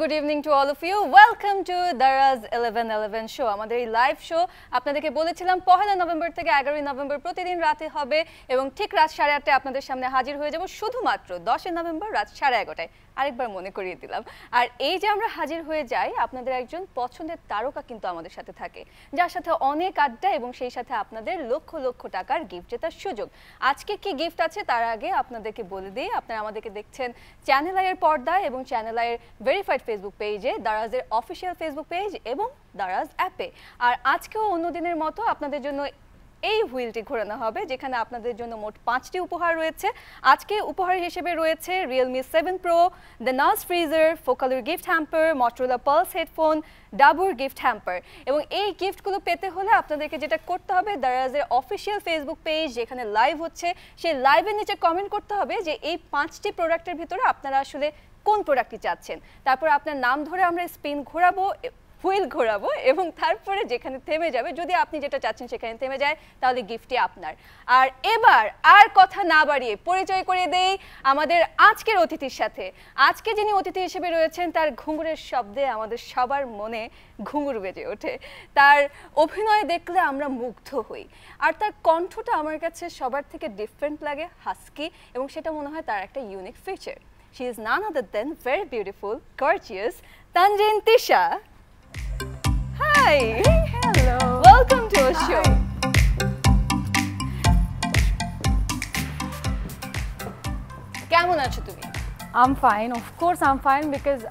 good evening to all of you. Welcome to Daraz 1111 show. আমাদের এই live show আপনাদেরকে বলেছিলাম 1 নভেম্বর থেকে 11 নভেম্বর প্রতিদিন রাতে হবে এবং ঠিক রাত 8:30 আপনাদের সামনে হাজির হয়ে যাব শুধুমাত্র 10 নভেম্বর রাত 11:30 আরেকবার মনে করিয়ে দিলাম। আর এই যে আমরা হাজির হয়ে যাই আপনাদের একজন পছন্দের তারকা কিন্তু আমাদের সাথে থাকে যার সাথে অনেক আড্ডা এবং সেই সাথে আপনাদের লক্ষ লক্ষ টাকার গিফট জেতার সুযোগ। আজকে কি গিফট আছে তার আগে আপনাদেরকে বলে দিই, আপনারা আমাদেরকে দেখছেন চ্যানেল আই এর পর্দায় এবং চ্যানেল আই এর ভেরিফাইড ফেসবুক পেজে, দারাজের অফিসিয়াল ফেসবুক পেজ এবং দারাজ অ্যাপে। আর আজকেও অন্যদিনের মতো আপনাদের জন্য এই হুইলটি ঘোরানো হবে যেখানে আপনাদের জন্য মোট 5টি উপহার রয়েছে। আজকে উপহার হিসেবে রয়েছে Realme 7 Pro, The NAS Freezer, Focalir gift hamper, Motorola Pulse headphone, Dabur gift hamper. এবং এই গিফটগুলো পেতে হলে আপনাদেরকে যেটা করতে হবে, দারাজের অফিসিয়াল ফেসবুক পেজ যেখানে লাইভ হচ্ছে সেই লাইভের নিচে কমেন্ট করতে হবে যে এই 5টি প্রোডাক্টের ভিতরে আপনারা আসলে কোন প্রোডাক্টটি চাচ্ছেন। তারপর আপনার নাম ধরে আমরা স্পিন ঘোরাবো, হুইল ঘোরাবো এবং তারপরে যেখানে থেমে যাবে, যদি আপনি যেটা চাচ্ছেন সেখানে থেমে যায় তাহলে গিফটটি আপনার। আর এবার আর কথা না বাড়িয়ে পরিচয় করিয়ে দেই আমাদের আজকের অতিথির সাথে। আজকে যিনি অতিথি হিসেবে রয়েছেন তার ঘুঙুরের শব্দে আমাদের সবার মনে ঘুঙুর বেজে ওঠে, তার অভিনয় দেখলে আমরা মুগ্ধ হই, আর তার কণ্ঠটা আমার কাছে সবার থেকে ডিফারেন্ট লাগে, হাস্কি, এবং সেটা মনে হয় তার একটা unique feature. She is none other than very beautiful, gorgeous Tanjin Tisha. Hi. Hello. Welcome to our show. কেমন আছো তুমি? I'm fine. Of course I'm fine because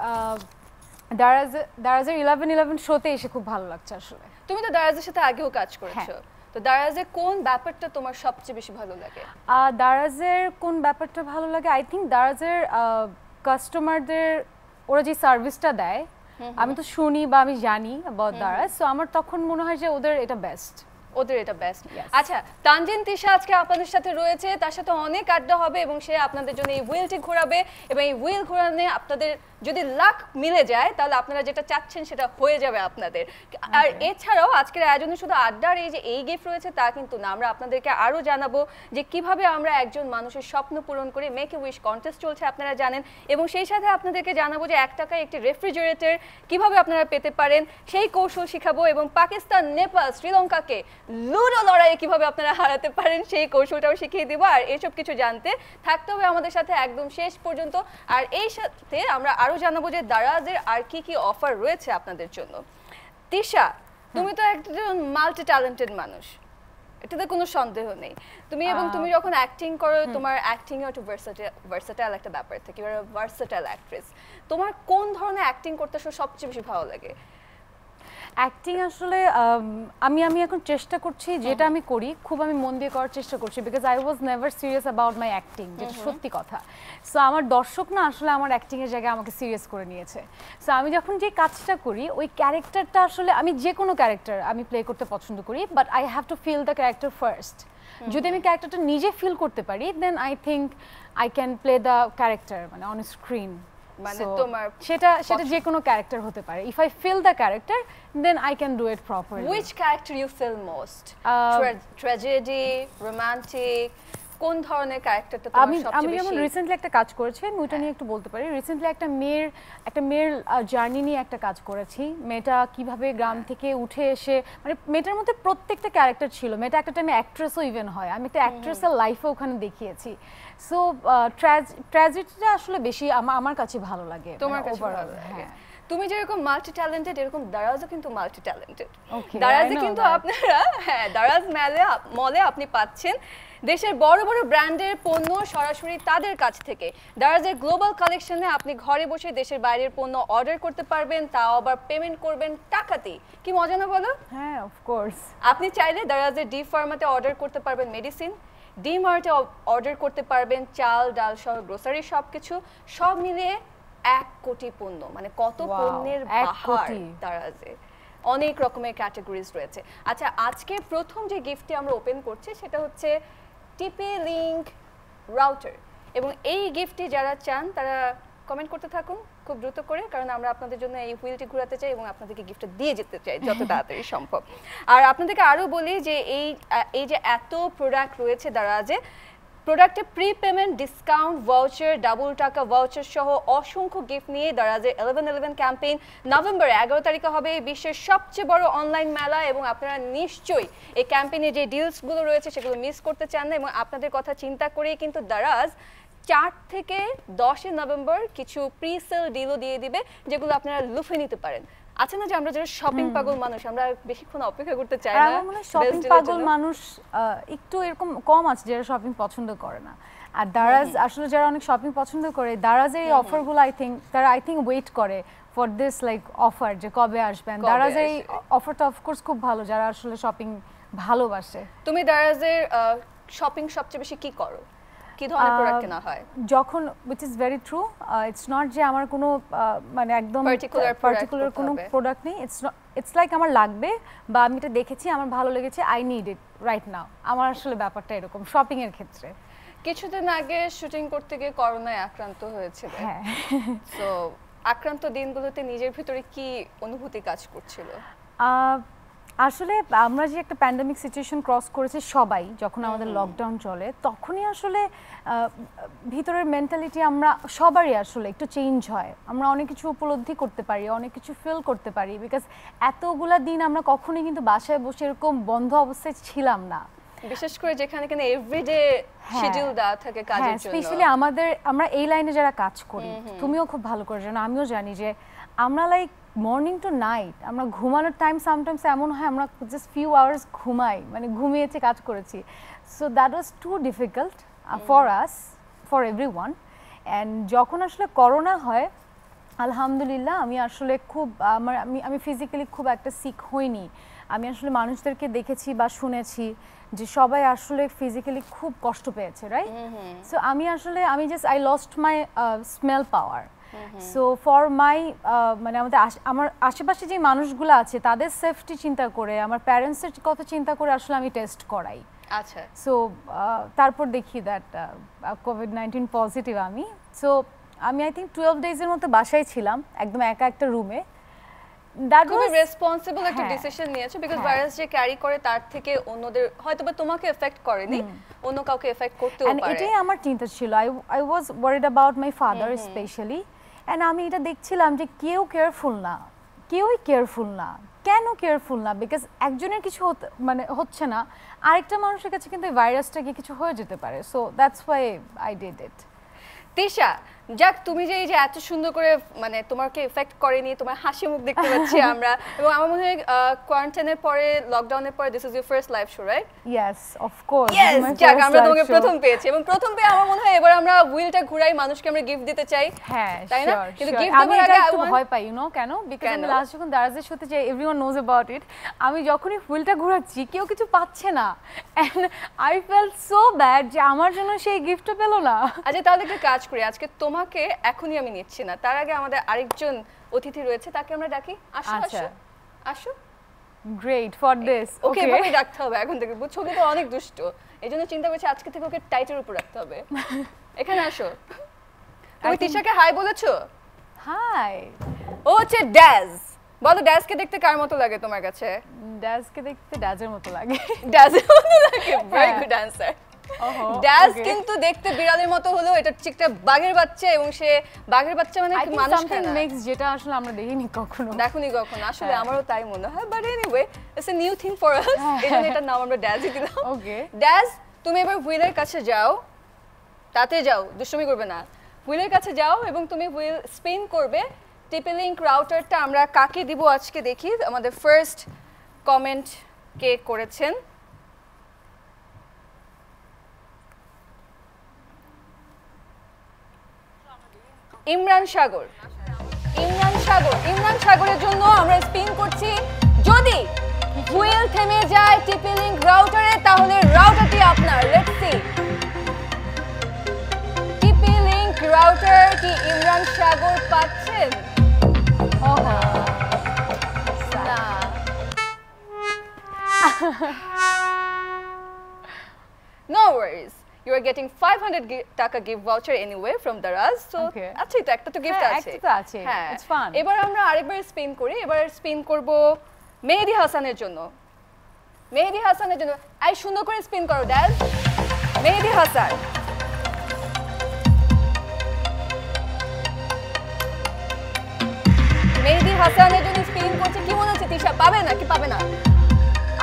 দারাজের 1111 শোতে এসে খুব ভালো লাগছে আসলে। তুমি তো দারাজের সাথে আগেও কাজ করেছো, তো দারাজের কোন ব্যাপারটা তোমার সবচেয়ে বেশি ভালো লাগে? দারাজের কোন ব্যাপারটা ভালো লাগে, আই থিঙ্ক দারাজের কাস্টমারদের ওরা যে সার্ভিসটা দেয়, আমি তো শুনি বা আমি জানি অ্যাবাউট দারাজ, সো আমার তখন মনে হয় যে ওদের এটা বেস্ট। আচ্ছা, তানজিন তিশা আজকে আপনাদের সাথে রয়েছে, তার সাথে অনেক আড্ডা হবে এবং সে আপনাদের জন্য এই হুইলটি ঘোরাবে এবং এই হুইল ঘোরানে আপনাদের যদি লাক মিলে যায় তাহলে আপনারা যেটা চাচ্ছেন সেটা হয়ে যাবে আপনাদের। আর এছাড়াও আজকের আয়োজনে শুধু আড্ডার এই গিফট রয়েছে তা কিন্তু না, আমরা আপনাদেরকে আরও জানাবো যে কিভাবে আমরা একজন মানুষের স্বপ্ন পূরণ করি। মেক এ উইশ কন্টেস্ট চলছে আপনারা জানেন, এবং সেই সাথে আপনাদেরকে জানাবো যে 1 টাকায় একটি রেফ্রিজারেটর কিভাবে আপনারা পেতে পারেন সেই কৌশল শিখাবো, এবং পাকিস্তান, নেপাল, শ্রীলঙ্কাকে লুডো লড়াইয়ে কিভাবে আপনারা হারাতে পারেন সেই কৌশলটাও শিখিয়ে দিব। আর এসব কিছু জানতে থাকতে হবে আমাদের সাথে একদম শেষ পর্যন্ত। আর এই সাথে আমরা আরো জানাবো যে দারাজের আর কি কি অফার রয়েছে আপনাদের জন্য। তিশা, তুমি তো একজন মাল্টি ট্যালেন্টেড মানুষ, এটাতে কোনো সন্দেহ নেই। তুমি যখন অ্যাক্টিং করো, তোমার অ্যাক্টিং এ একটু ভার্সেটাইল একটা ব্যাপার থাকে, you are a versatile actress. তোমার কোন ধরনের অ্যাক্টিং করতে সবচেয়ে বেশি ভালো লাগে? অ্যাক্টিং আসলে আমি এখন চেষ্টা করছি, যেটা আমি করি খুব আমি মন দিয়ে করার চেষ্টা করছি, because I was never serious about my acting, যেটা সত্যি কথা। সো আমার দর্শক না আসলে আমার অ্যাক্টিংয়ের জায়গায় আমাকে সিরিয়াস করে নিয়েছে। সো আমি যখন যে কাজটা করি ওই ক্যারেক্টারটা আসলে আমি যে কোনো ক্যারেক্টার আমি প্লে করতে পছন্দ করি, but I have to feel the character first. যদি আমি ক্যারেক্টারটা নিজে ফিল করতে পারি then I think I can play the character মানে অন স্ক্রিন। মানে তোমার সেটা যে কোনো ক্যারেক্টার হতে পারে। If I feel the character then I can do it properly. Which character you feel most? Tragedy, romantic, কোন ধরনের ক্যারেক্টারটা তোমার সবচেয়ে বেশি? আমি যেমন রিসেন্টলি একটা কাজ করেছি, আমি ওটা নিয়ে একটু বলতে পারি। রিসেন্টলি একটা মেয়ের জার্নি নিয়ে একটা কাজ করেছি। মেয়েটা কিভাবে গ্রাম থেকে উঠে এসে, মানে মেয়েটার মধ্যে প্রত্যেকটা ক্যারেক্টার ছিল। মেয়েটা একটা টাইমে অ্যাক্ট্রেসও ইভেন হয়, আমি একটা অ্যাক্ট্রেসের লাইফও ওখানে দেখিয়েছি। সো ট্র্যাজেডিটা আসলে বেশি আমার কাছে ভালো লাগে। তোমার কাছে ভালো লাগে? তুমি যেরকম মাল্টি ট্যালেন্টেড, এরকম দারাজও কিন্তু মাল্টি ট্যালেন্টেড। দারাজে কিন্তু আপনারা দারাজ মলে আপনি পাচ্ছেন দেশের বড় বড় ব্র্যান্ডের পণ্য সরাসরি তাদের কাছ থেকে। দারাজের গ্লোবাল কালেকশনে আপনি ঘরে বসে দেশের বাইরের পণ্য অর্ডার করতে পারবেন, তাও আবার পেমেন্ট করবেন টাকাতেই। কি মজা না বলো? হ্যাঁ, অফ কোর্স। আপনি চাইলে দারাজের ডি ফার্মাতে অর্ডার করতে পারবেন মেডিসিন, ডি মার্টে অর্ডার করতে পারবেন চাল, ডাল সহ গ্রোসারি সবকিছু, সব মিলিয়ে 1 কোটি পণ্য, মানে কত পণ্যের বাহার দারাজে। অনেক রকমের ক্যাটাগরিজ রয়েছে। আচ্ছা, আজকে প্রথম যে গিফটটি আমরা ওপেন করছি সেটা হচ্ছে টিপি লিংক রাউটার, এবং এই গিফটটি যারা চান তারা কমেন্ট করতে থাকুন খুব দ্রুত করে, কারণ আমরা আপনাদের জন্য এই হুইলটি ঘোরাতে চাই এবং আপনাদেরকে গিফটটা দিয়ে যেতে চাই যত তাড়াতাড়ি সম্ভব। আর আপনাদেরকে আরও বলি যে এই যে এত প্রোডাক্ট রয়েছে দারাজে, প্রোডাক্টে pre payment discount voucher double টাকা ভাউচার সহ অসংখ্য গিফট নিয়ে দারাজের 11/11 ক্যাম্পেইন নভেম্বর 11 তারিখে হবে বিশ্বের সবচেয়ে বড় অনলাইন মেলা এবং আপনারা নিশ্চয়ই এই ক্যাম্পেইনে যে ডিলসগুলো রয়েছে সেগুলো মিস করতে চান না এবং আপনাদের কথা চিন্তা করেই কিন্তু দারাজ 4 থেকে 10 নভেম্বর কিছু প্রি সেল ডিলও দিয়ে দিবে যেগুলো আপনারা লুফে নিতে পারেন। আছে না যে আমরা যারা শপিং পাগল মানুষ আমরা বেশিক্ষণ অপেক্ষা করতে চাই না। আমার মনে হয় শপিং পাগল মানুষ একটু এরকম কম আছে যারা শপিং পছন্দ করে না। আর দারাজ আসলে যারা অনেক শপিং পছন্দ করে দারাজের এই অফারগুলো আই থিংক ওয়েট করে ফর দিস লাইক অফার যে কবে আসবেন। দারাজের এই অফারটা অফকোর্স খুব ভালো যারা আসলে শপিং ভালোবাসে। তুমি দারাজের শপিং সবচেয়ে বেশি কি করো? কি ধরনের প্রোডাক্ট কেনা হয়? যখন which is very true it's not যে আমার কোনো মানে একদম পার্টিকুলার কোনো প্রোডাক্ট নেই, it's like আমার লাগবে বা আমি এটা দেখেছি আমার ভালো লেগেছে I need it right now. আমার আসলে ব্যাপারটা এরকম শপিং এর ক্ষেত্রে। কিছুদিন আগে শুটিং করতে গিয়ে করোনায় আক্রান্ত হয়েছিল, হ্যাঁ, সো আক্রান্ত দিনগুলোতে নিজের ভিতরে কি অনুভূতি কাজ করছিল? আসলে আমরা যে একটা প্যান্ডেমিক সিচুয়েশন ক্রস করেছি সবাই যখন আমাদের লকডাউন চলে তখনই আসলে ভিতরের মেন্টালিটি আমরা সবারই আসলে একটু চেঞ্জ হয়। আমরা অনেক কিছু উপলব্ধি করতে পারি, অনেক কিছু ফিল করতে পারি বিকজ এতগুলা দিন আমরা কখনোই কিন্তু বাসায় বসে এরকম বন্ধ অবস্থায় ছিলাম না, বিশেষ করে যেখানে কিনা এভরিডে শিডিউল দেওয়া থাকে কাজের জন্য। স্পেশালি আমরা এই লাইনে যারা কাজ করি, তুমিও খুব ভালো করে জানো আমিও জানি যে আমরা লাইক মর্নিং টু নাইট আমরা ঘুমানোর টাইম সামটাইমস এমন হয় আমরা জাস্ট ফিউ আওয়ার্স ঘুমাই, মানে ঘুমিয়েছি কাজ করেছি। So that was too difficult for us for everyone. And যখন আসলে করোনা হয় আলহামদুলিল্লাহ আমি আসলে খুব আমি ফিজিক্যালি খুব একটা সিক হইনি। আমি আসলে মানুষদেরকে দেখেছি বা শুনেছি যে সবাই আসলে ফিজিক্যালি খুব কষ্ট পেয়েছে, রাইট? সো আমি just I lost my smell power. So for my মানে আমার আশেপাশে যে মানুষগুলো আছে তাদের সেফটি চিন্তা করে আমার প্যারেন্টসের কথা চিন্তা করে আসলে আমি টেস্ট করাই। আচ্ছা, সো তারপর দেখি দ্যাট কোভিড-19 পজিটিভ আমি। সো আমি আই থিঙ্ক 12 ডেজের মতো বাসায় ছিলাম একদম একা একটা রুমে। খুবই রেসপন্সিবল একটা ডিসিশন নিয়েছো বিকজ ভাইরাস যে ক্যারি করে তার থেকে অন্যদের হয়তোবা তোমাকে এফেক্ট করেনি, অন্য কাউকে এফেক্ট করতেও পারে। এটাই আমার চিন্তা ছিল। I was worried about my father specially. And আমি এটা দেখছিলাম যে কেউই কেয়ারফুল না। কেন কেয়ারফুল না? বিকজ একজনের কিছু মানে হচ্ছে না, আরেকটা মানুষের কাছে কিন্তু এই ভাইরাসটা গিয়ে কিছু হয়ে যেতে পারে। So that's why I did it. Tisha, যাক তুমি যে এই যে এত সুন্দর করে মানে তোমাকে এফেক্ট করেনি, তোমার হাসি মুখ দেখতে পাচ্ছি আমরা, এবং আমার মনে হয় কোয়ারেন্টাইনের পরে লকডাউনের পরে this is your first live show, right? Yes, of course. যাক আমরা তোমাকে প্রথম পেয়েছি এবং প্রথম পেয়ে আমার মনে হয় এবার আমরা হুইলটা ঘুরাই মানুষকে আমরা গিফট দিতে চাই। হ্যাঁ, তাই না? কিন্তু গিফট দেওয়ার আগে একটু ভয় পাই, ইউ নো কেন? বিকজ আমি লাস্ট যখন দারাজের সাথে যে এভরিওয়ান নোজ অ্যাবাউট ইট, আমি যখনই হুইলটা ঘোরাচ্ছি কেউ কিছু পাচ্ছে না and I felt so bad যে আমার জন্য সেই গিফটটা পেলো না। আচ্ছা তাহলে একটা কাজ করি, আজকে তোমাকে এখনই আমি নিচ্ছি না, তার আগে আমাদের আরেকজন অতিথি রয়েছে তাকে আমরা ডাকি। আসো আসো আসো। Great for this. ওকে ভাবে ডাকতে হবে এখন থেকে, বুঝছো? কিন্তু অনেক দুষ্ট, এইজন্য চিন্তা করছি আজকে থেকে ওকে টাইটের উপর রাখতে হবে। এখানে আসো। তুমি তিশাকে হাই বলেছো? হাই। ও হচ্ছে ড্যাজ। বলো ড্যাজকে দেখতে কার মতো লাগে তোমার কাছে? ড্যাজকে দেখতে ড্যাজের মতো লাগে। ড্যাজের মতো লাগে, ভেরি গুড অ্যানসার। ড্যাজ কিন্তু দেখতে বিড়ালের মতো হলো, এটা চিকটা বাঘের বাচ্চা এবং সে বাঘের বাচ্চা মানে মানুষ খায় না, মিক্স, যেটা আসলে আমরা দেখিনি কখনো। দেখুনি কখনো, আসলে আমারও তাই মনে হয়, but anyway it's a new thing for us, এজন্য এটার নাম আমরা ড্যাজই দিলাম। ওকে ড্যাজ, তুমি এবার হুইলের কাছে যাও, তাতে যাও, দুষ্টুমি করবে না। হুইলের কাছে যাও এবং তুমি হুইল স্পিন করবে। টিপি লিংক রাউটারটা আমরা কাকে দিব আজকে দেখি। আমাদের ফার্স্ট কমেন্ট কে করেছেন? ইমরান সাগর। ইমরান সাগরের জন্য আমরা স্পিন করছি। যদি হুইল থেমে যায় টিপি লিংক রাউটারে তাহলে রাউটারটি আপনার। লেটস সি, টিপি লিংক রাউটার কি ইমরান সাগর পাচ্ছেন? না। No worries. You are getting 500 টাকা gift voucher anyway from Daraz. So আচ্ছা, তো একটা তো গিফট আছে। একটা তো আছে। It's fun. এবার আমরা আরেকবার স্পিন করি। এবার স্পিন করব মেহেদী হাসানের জন্য। এই সুন্দর করে স্পিন করো ড্যাজ। মেহেদী হাসান হাসানের জন্য স্পিন করছে, কি মনে হচ্ছে তিশা পাবে নাকি পাবে না?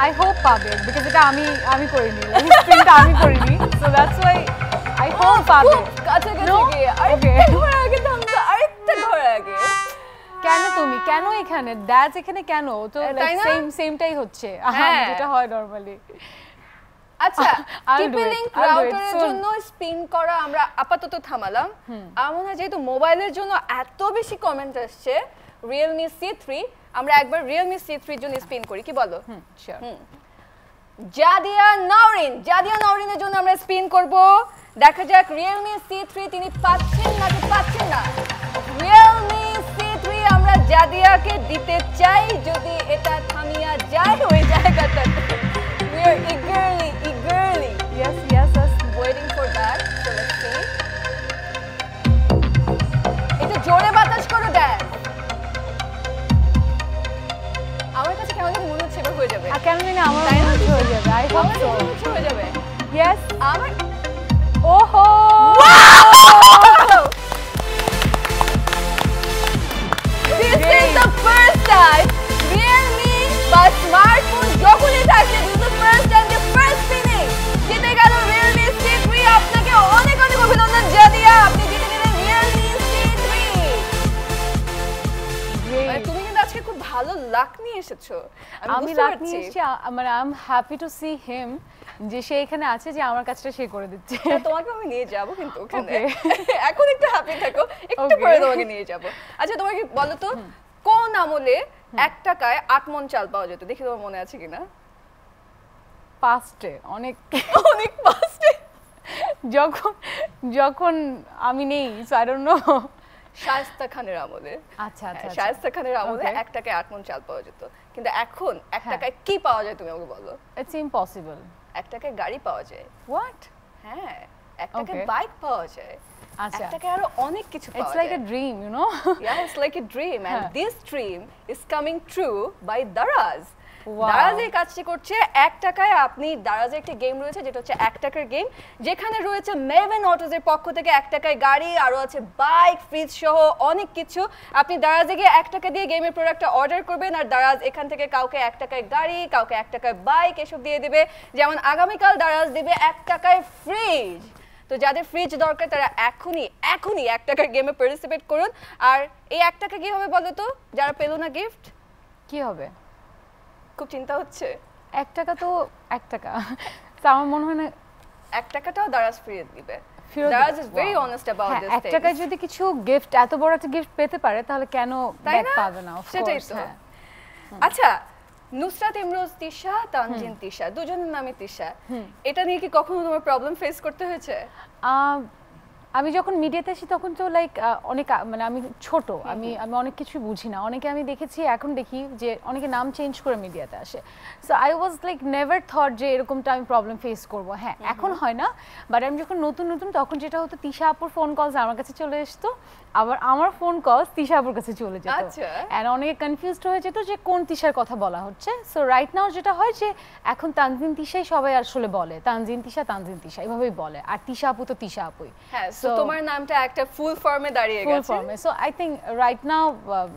আই হোপ পাবে, বিকজ এটা আমি করিনি, স্পিনটা আমি করিনি, so that's why I hope পাবে। কাছে No? গিয়ে Okay. আরেকটা ঘোড়া আগে থামতো, আরেকটা ঘোড়া আগে। কেন এখানে দ্যাজ এখানে কেন? তো তাই না? সেমটাই হচ্ছে হ্যাঁ। যেটা হয় নরমালি। আচ্ছা, I'll do টিপি it, link I'll do it রাউটারের soon. জন্য স্পিন করা আমরা আপাতত থামালাম। আমার মনে হয় যেহেতু মোবাইলের জন্য এত বেশি কমেন্ট আসছে Realme C3, আমরা একবার Realme C3 এর জন্য স্পিন করি, কি বলো? শিওর। জাদিয়া নওরিনের জন্য আমরা স্পিন করব। দেখা যাক Realme C3 তিনি পাচ্ছেন নাকি পাচ্ছেন না। Realme C3 আমরা জাদিয়াকে দিতে চাই, যদি এটা থামিয়া যায় ওই জায়গাটাতে। We are eagerly Yes. waiting for that. So let's see. একটু জোরে বাতাস করো ড্যাড। আমার কাছে কেমন জানি মনে হচ্ছে এবার হয়ে যাবে। আর কেন জানি আমার তাই না? মনে হয়ে যাবে, আই হোপ আমার সো। মনে হচ্ছে হয়ে যাবে। ইয়েস। আমার ওহো, This is the first time Realme বা স্মার্টফোন যখনই থাকে, this is the first time the first spinning জিতে গেল Realme C3। আপনাকে অনেক অনেক অভিনন্দন জাদিয়া, আপনি জিতে নিলেন Realme C3। মানে তুমি কিন্তু আজকে খুব ভালো লাক নিয়ে এসেছো, আমি বুঝতে লাক পারছি। নিয়ে এসেছি, মানে I am happy to see him, যে সে এখানে আছে, যে আমার কাজটা সে করে দিচ্ছে। তোমাকে আমি নিয়ে যাব কিন্তু ওখানে। Okay. এখন একটু হ্যাপি থাকো, একটু Okay. পরে তোমাকে নিয়ে যাব। আচ্ছা তোমাকে বলো তো, কোন আমলে 1 টাকায় 8 মণ চাল পাওয়া যেত? দেখি তোমার মনে আছে কিনা। পাস্টে অনেক অনেক পাস্টে। যখন আমি নেই, so I don't know. Shaista খানের আমলে। আচ্ছা শায়েস্তা খানের আমলে Okay. 1 টাকায় 8 মণ চাল পাওয়া যেত, কিন্তু এখন 1 টাকায় কি পাওয়া যায় তুমি আমাকে বলো। It's impossible. 1 টাকায় গাড়ি পাওয়া যায়, হোয়াট? হ্যাঁ 1 টাকায় Okay. বাইক পাওয়া যায়, 1 আচ্ছা, টাকায় আরো অনেক কিছু পাওয়া ইটস যায়। Like a dream, you know. Yeah, it's like a dream, and হ্যাঁ। this dream is coming true by Daraz. Wow. Daraz এই কাজটি করছে 1 টাকায়। আপনি দারাজে একটি গেম রয়েছে যেটা হচ্ছে 1 টাকার গেম, যেখানে রয়েছে মেভেন অটোজের পক্ষ থেকে 1 টাকায় গাড়ি, আরো আছে বাইক, ফ্রিজ সহ অনেক কিছু। আপনি দারাজে গিয়ে 1 টাকা দিয়ে গেমের প্রোডাক্টটা অর্ডার করবেন, আর দারাজ এখান থেকে কাউকে 1 টাকায় গাড়ি, কাউকে 1 টাকায় বাইক এসব দিয়ে দিবে। যেমন আগামীকাল দারাজ দিবে 1 টাকায় ফ্রিজ। তো যাদের ফ্রিজ দরকার তারা এখনই 1 টাকার গেমে পার্টিসিপেট করুন। আর এই 1 টাকা কি হবে বলো তো, যারা পেলো না গিফট? কি হবে? খুব চিন্তা হচ্ছে। 1 টাকা তো 1 টাকা, তো আমার মনে হয় না 1 টাকাটাও দারাজ ফিরিয়ে দিবে। ফেরত দারাজ দিবে। Is very Wow. Honest about হ্যাঁ, দিস 1 টাকায় যদি কিছু গিফট, এত বড় একটা গিফট পেতে পারে, তাহলে কেন তাই ব্যাক না? পাবে না? অফ সেটাই কোর্স। তো। হ্যাঁ। আচ্ছা, নুসরাত ইমরোজ তিশা, তানজিন তিশা, দুজনের নামে তিশা, এটা নিয়ে কি কখনো তোমার প্রবলেম ফেস করতে হয়েছে? আমি যখন মিডিয়াতে আসি তখন তো লাইক অনেক মানে আমি ছোট, আমি অনেক কিছু বুঝি না। অনেকে আমি দেখেছি, এখন দেখি যে অনেকে নাম চেঞ্জ করে মিডিয়াতে আসে। So I was like never thought যে এরকমটা আমি প্রবলেম ফেস করব। হ্যাঁ, এখন হয় না, বাট আমি যখন নতুন তখন যেটা হতো, তিশা আপুর ফোন কলস আমার কাছে চলে আসতো, আবার আমার ফোন কলস তিশা আপুর কাছে চলে যেত। আচ্ছা। এন্ড অনেকে কনফিউজড হয়ে যেত যে কোন তিশার কথা বলা হচ্ছে। সো রাইট নাও যেটা হয় যে এখন তানজিন তিশাই সবাই আসলে বলে, তানজিন তিশা এভাবেই বলে, আর তিশা আপু তো তিশা আপুই। হ্যাঁ, সো তোমার নামটা একটা ফুল ফর্মে দাঁড়িয়ে ফুল গেছে। ফর্মে। So I think right now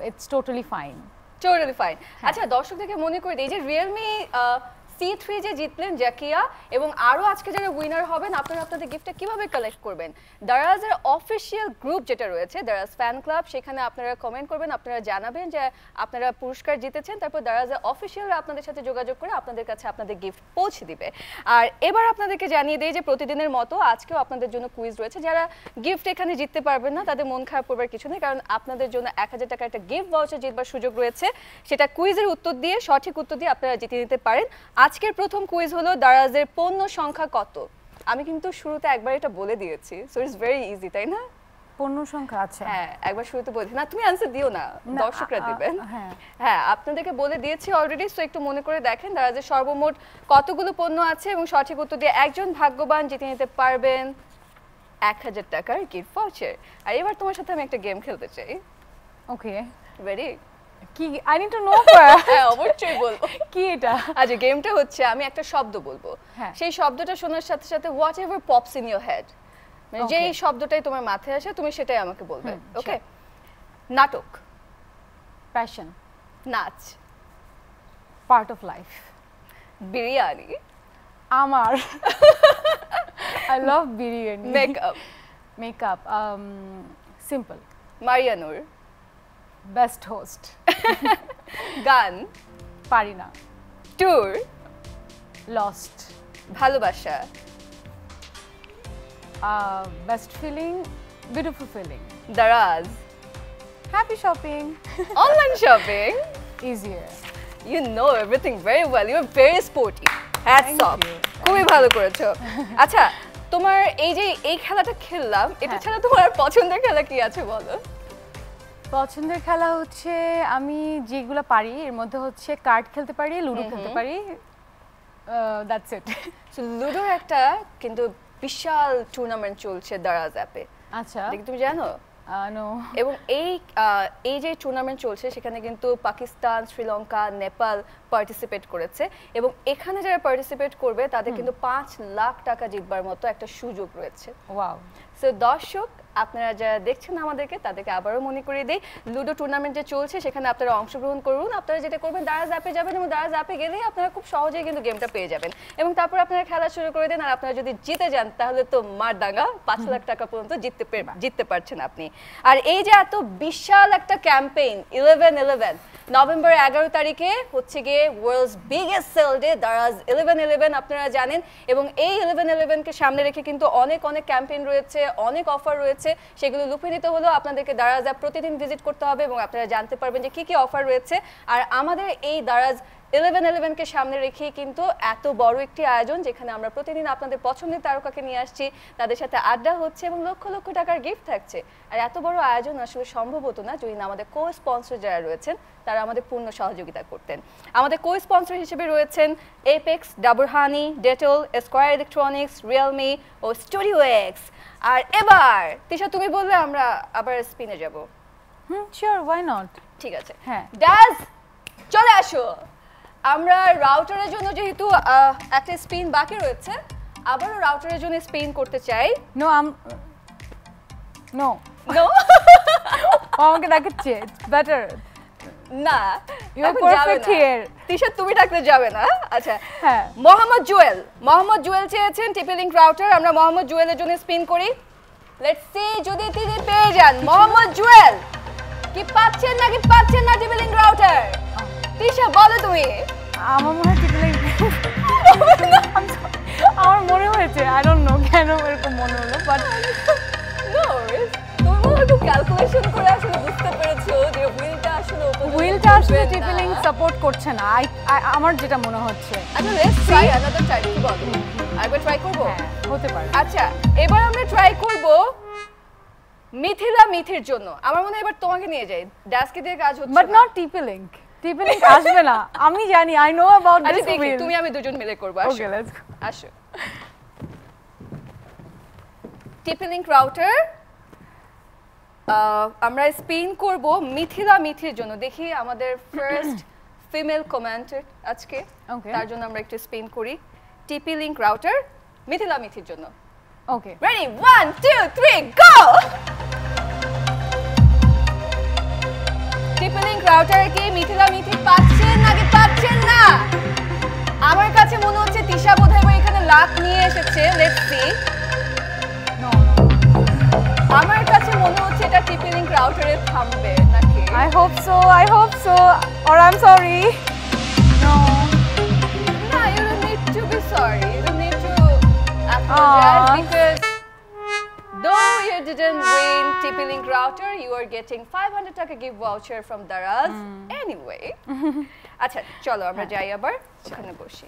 it's totally fine. Totally fine. আচ্ছা, দর্শকদেরকে মনে করে দিই যে Realme C3 যে জিতলেন জাকিয়া, এবং আরো আজকে যারা উইনার হবেন, আপনারা আপনাদের গিফটটা কিভাবে কালেক্ট করবেন? দারাজের অফিসিয়াল গ্রুপ যেটা রয়েছে, দারাজ ফ্যান ক্লাব, সেখানে আপনারা কমেন্ট করবেন, আপনারা জানাবেন যে আপনারা পুরস্কার জিতেছেন, তারপর দারাজের অফিসিয়ালরা আপনাদের সাথে যোগাযোগ করে আপনাদের কাছে আপনাদের গিফট পৌঁছে দিবে। আর এবার আপনাদেরকে জানিয়ে দেই যে প্রতিদিনের মতো আজকেও আপনাদের জন্য কুইজ রয়েছে। যারা গিফট এখানে জিততে পারবেন না, তাদের মন খারাপ করবার কিছু নেই, কারণ আপনাদের জন্য 1000 টাকার একটা গিফট ভাউচার জিতবার সুযোগ রয়েছে। সেটা কুইজের উত্তর দিয়ে, সঠিক উত্তর দিয়ে আপনারা জিতে নিতে পারেন। আজকের প্রথম কুইজ হলো দারাজের পণ্য সংখ্যা কত? আমি কিন্তু শুরুতে একবার এটা বলে দিয়েছি, সো ইটস ভেরি ইজি, তাই না? পণ্য সংখ্যা আছে। হ্যাঁ, একবার শুরুতে বলে না, তুমি আনসার দিও না, দর্শকরা দিবেন। হ্যাঁ হ্যাঁ, আপনাদেরকে বলে দিয়েছি অলরেডি, সো একটু মনে করে দেখেন দারাজের সর্বমোট কতগুলো পণ্য আছে, এবং সঠিক উত্তর দিয়ে একজন ভাগ্যবান জিতে নিতে পারবেন 1000 টাকার গিফট ভাউচার। আর এবার তোমার সাথে আমি একটা গেম খেলতে চাই। ওকে, রেডি? কি I need to no first? হ্যাঁ, অবশ্যই বলবো। কি এটা? আচ্ছা, গেমটা হচ্ছে আমি একটা শব্দ বলবো, হ্যাঁ। সেই শব্দটা শোনার সাথে সাথে what ever pops in your head, মানে Okay. যেই শব্দটাই তোমার মাথায় আসে তুমি সেটাই আমাকে বলবে। ওকে? নাটক। প্যাশন, নাচ, পার্ট অফ লাইফ। বিরিয়ানি, আমার I love biryani. Makeup, makeup, simple. Marianur, best host. গান, পারি না। Tour, lost. ভালোবাসা, best feeling, beautiful feeling. Daraz, happy shopping, online shopping. Easier. You know everything very well. You're very sporty. Hats Thank off. you. খুবই ভালো করেছো। আচ্ছা, তোমার এই যে এই খেলাটা খেললাম, এটা ছাড়া তোমার আর পছন্দের খেলা কি আছে বলো? পছন্দের খেলা হচ্ছে আমি যেগুলো পারি এর মধ্যে হচ্ছে কার্ড খেলতে পারি, লুডো খেলতে পারি, দ্যাটস ইট। সো লুডোর একটা কিন্তু বিশাল টুর্নামেন্ট চলছে দারাজ অ্যাপে। আচ্ছা, দেখি তুমি জানো? নো। এবং এই যে টুর্নামেন্ট চলছে সেখানে কিন্তু পাকিস্তান, শ্রীলঙ্কা, নেপাল পার্টিসিপেট করেছে এবং এখানে যারা পার্টিসিপেট করবে তাদের কিন্তু 5 লাখ টাকা জিতবার মতো একটা সুযোগ রয়েছে। ওয়াও। সো দর্শক, আপনারা যারা দেখছেন আমাদেরকে তাদেরকে আবারও মনে করিয়ে দিই, লুডো টুর্নামেন্ট যে চলছে সেখানে আপনারা অংশগ্রহণ করুন। আপনারা যেটা করবেন, দারাজ অ্যাপে যাবেন এবং দারাজ অ্যাপে গেলেই আপনারা খুব সহজেই কিন্তু গেমটা পেয়ে যাবেন এবং তারপর আপনারা খেলা শুরু করে দেন। আর আপনারা যদি জিতে যান তাহলে তো মারদাঙ্গা, 5 লাখ টাকা পর্যন্ত জিততে পারছেন আপনি। আর এই যে এত বিশাল একটা ক্যাম্পেইন 11/11 নভেম্বর 11 তারিখে হচ্ছে গিয়ে world's biggest sale day Daraz 11/11 আপনারা জানেন। এবং এই 11/11কে সামনে রেখে কিন্তু অনেক ক্যাম্পেইন রয়েছে, অনেক অফার রয়েছে। সেগুলো লুফে নিতে হলেও আপনাদেরকে দারাজ অ্যাপ প্রতিদিন ভিজিট করতে হবে এবং আপনারা জানতে পারবেন যে কি অফার রয়েছে। আর আমাদের এই দারাজ 11/11কে সামনে রেখেই কিন্তু এত বড় একটি আয়োজন, যেখানে আমরা প্রতিদিন আপনাদের পছন্দের তারকাকে নিয়ে আসছি, তাদের সাথে আড্ডা হচ্ছে এবং লক্ষ লক্ষ টাকার গিফট থাকছে। আর এত বড় আয়োজন আসলে সম্ভব হতো না যদি না আমাদের কো স্পন্সর যারা রয়েছেন তারা আমাদের পূর্ণ সহযোগিতা করতেন। আমাদের কো স্পন্সর হিসেবে রয়েছেন Apex, Dabur honey, Dettol, Square electronics, Realme ও স্টুডিও এক্স। আর এবার তিশা তুমি বললে আমরা আবার স্পিনে যাব। Sure, why not. ঠিক আছে, হ্যাঁ। ডাজ চলে আসো। আমরা রাউটারের জন্য যেহেতু একটা স্পিন বাকি রয়েছে, আবারও রাউটারের জন্য স্পিন করতে চাই। নো, নো নো, আমাকে দেখাচ্ছে বেটার। না, you are perfect here. Tisha তুমি ডাকতে যাবে না। আচ্ছা, হ্যাঁ। মোহাম্মদ জুয়েল চেয়েছেন টিপি লিংক রাউটার। আমরা মোহাম্মদ জুয়েলের জন্য স্পিন করি। লেটস সি যদি তিনি পেয়ে যান। মোহাম্মদ জুয়েল কি পাচ্ছেন না টিপি লিংক রাউটার? তিশা বলো তুমি। আমার মনে হয় টিপি লিংক, আমার মনে হয়েছে, আই ডোন্ট নো কেন এরকম মনে হলো, বাট নো ওয়ারিজ। তুমি মনে হয় ক্যালকুলেশন করে আসলে বুঝতে পেরেছো যে হুইলটা আসলে টিপি লিংক সাপোর্ট করছে না, আমার যেটা মনে হচ্ছে। আচ্ছা, লেটস ট্রাই অ্যানাদার টাইম। কি বলো, আরেকবার ট্রাই করব? হ্যাঁ, হতে পারে। আচ্ছা, এবার আমরা ট্রাই করব মিথির জন্য। আমার মনে হয় এবার তোমাকে নিয়ে যাই, ডাস্কি দিয়ে কাজ হচ্ছে না। বাট নট টিপি লিংক আসবে না, আমি জানি, আই নো অ্যাবাউট আচ্ছা দিস দেখি, হুইল। তুমি আমি দুজন মিলে করব। আসো, ওকে, লেটস গো। আসো। টিপি লিংক রাউটার আমরা স্পিন করব মিথির জন্য। দেখি আমাদের ফার্স্ট ফিমেল কমেন্টার আজকে, Okay. তার জন্য আমরা একটু স্পিন করি। টিপি লিংক রাউটার মিথির জন্য। Okay, ready, 1 2 3 go. TP link router কি মিথি পাচ্ছেন না? আমার কাছে মনে হচ্ছে তিশা বোধহয় এখানে লাক নিয়ে এসেছে। Let's see. নো, আমার কাছে মনে হচ্ছে এটা টিপি লিংক রাউটারে থামবে নাকি? I hope so, or I'm sorry. No. No, you don't need to be sorry. You don't need to apologize because though you didn't win TP Link router, you are getting 500 টাকা gift voucher from Daraz. Anyway. আচ্ছা, চলো আমরা যাই আবার ওখানে বসি।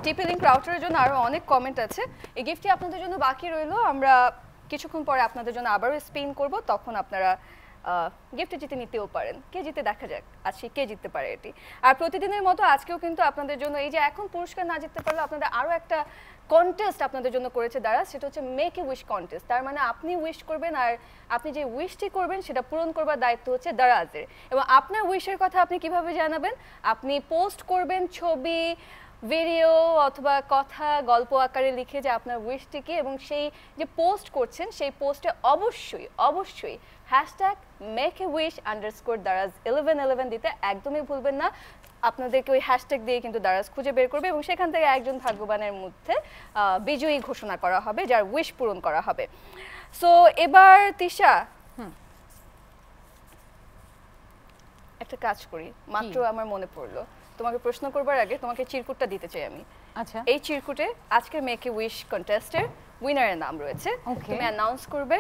টিপি link রাউটারের জন্য আরো অনেক কমেন্ট আছে। এই গিফটটি আপনাদের জন্য বাকি রইলো। আমরা কিছুক্ষণ পরে আপনাদের জন্য আবারও স্পিন করব, তখন আপনারা গিফট জিতে নিতেও পারেন। কে জিতে দেখা যাক আজকে কে জিততে পারে এটি। আর প্রতিদিনের মতো আজকেও কিন্তু আপনাদের জন্য এই যে এখন পুরস্কার না জিততে পারলে আপনাদের আরো একটা কন্টেস্ট আপনাদের জন্য করেছে দারাজ, সেটা হচ্ছে মেক এ উইশ কন্টেস্ট। তার মানে আপনি উইশ করবেন আর আপনি যে উইশটি করবেন সেটা পূরণ করবার দায়িত্ব হচ্ছে দারাজের। এবং আপনার উইশের কথা আপনি কিভাবে জানাবেন? আপনি পোস্ট করবেন ছবি, ভিডিও অথবা কথা, গল্প আকারে লিখে যে আপনার উইশটি কি, এবং সেই যে পোস্ট করছেন সেই পোস্টে অবশ্যই makeawish_daraz1111 দিতে একদমই ভুলবেন না। আপনাদেরকে ওই হ্যাশট্যাগ দিয়ে কিন্তু দারাজ খুঁজে বের করবে এবং সেখান থেকে একজন ভাগ্যবানের মধ্যে বিজয়ী ঘোষণা করা হবে, যার উইশ পূরণ করা হবে। সো এবার তিশা একটা কাজ করি, মাত্র আমার মনে পড়লো, তোমাকে প্রশ্ন করবার আগে তোমাকে চিরকুটটা দিতে চাই আমি। আচ্ছা, এই চিরকুটে আজকের মেক এ উইশ কন্টেস্টের উইনারের নাম রয়েছে, তুমি অ্যানাউন্স করবে।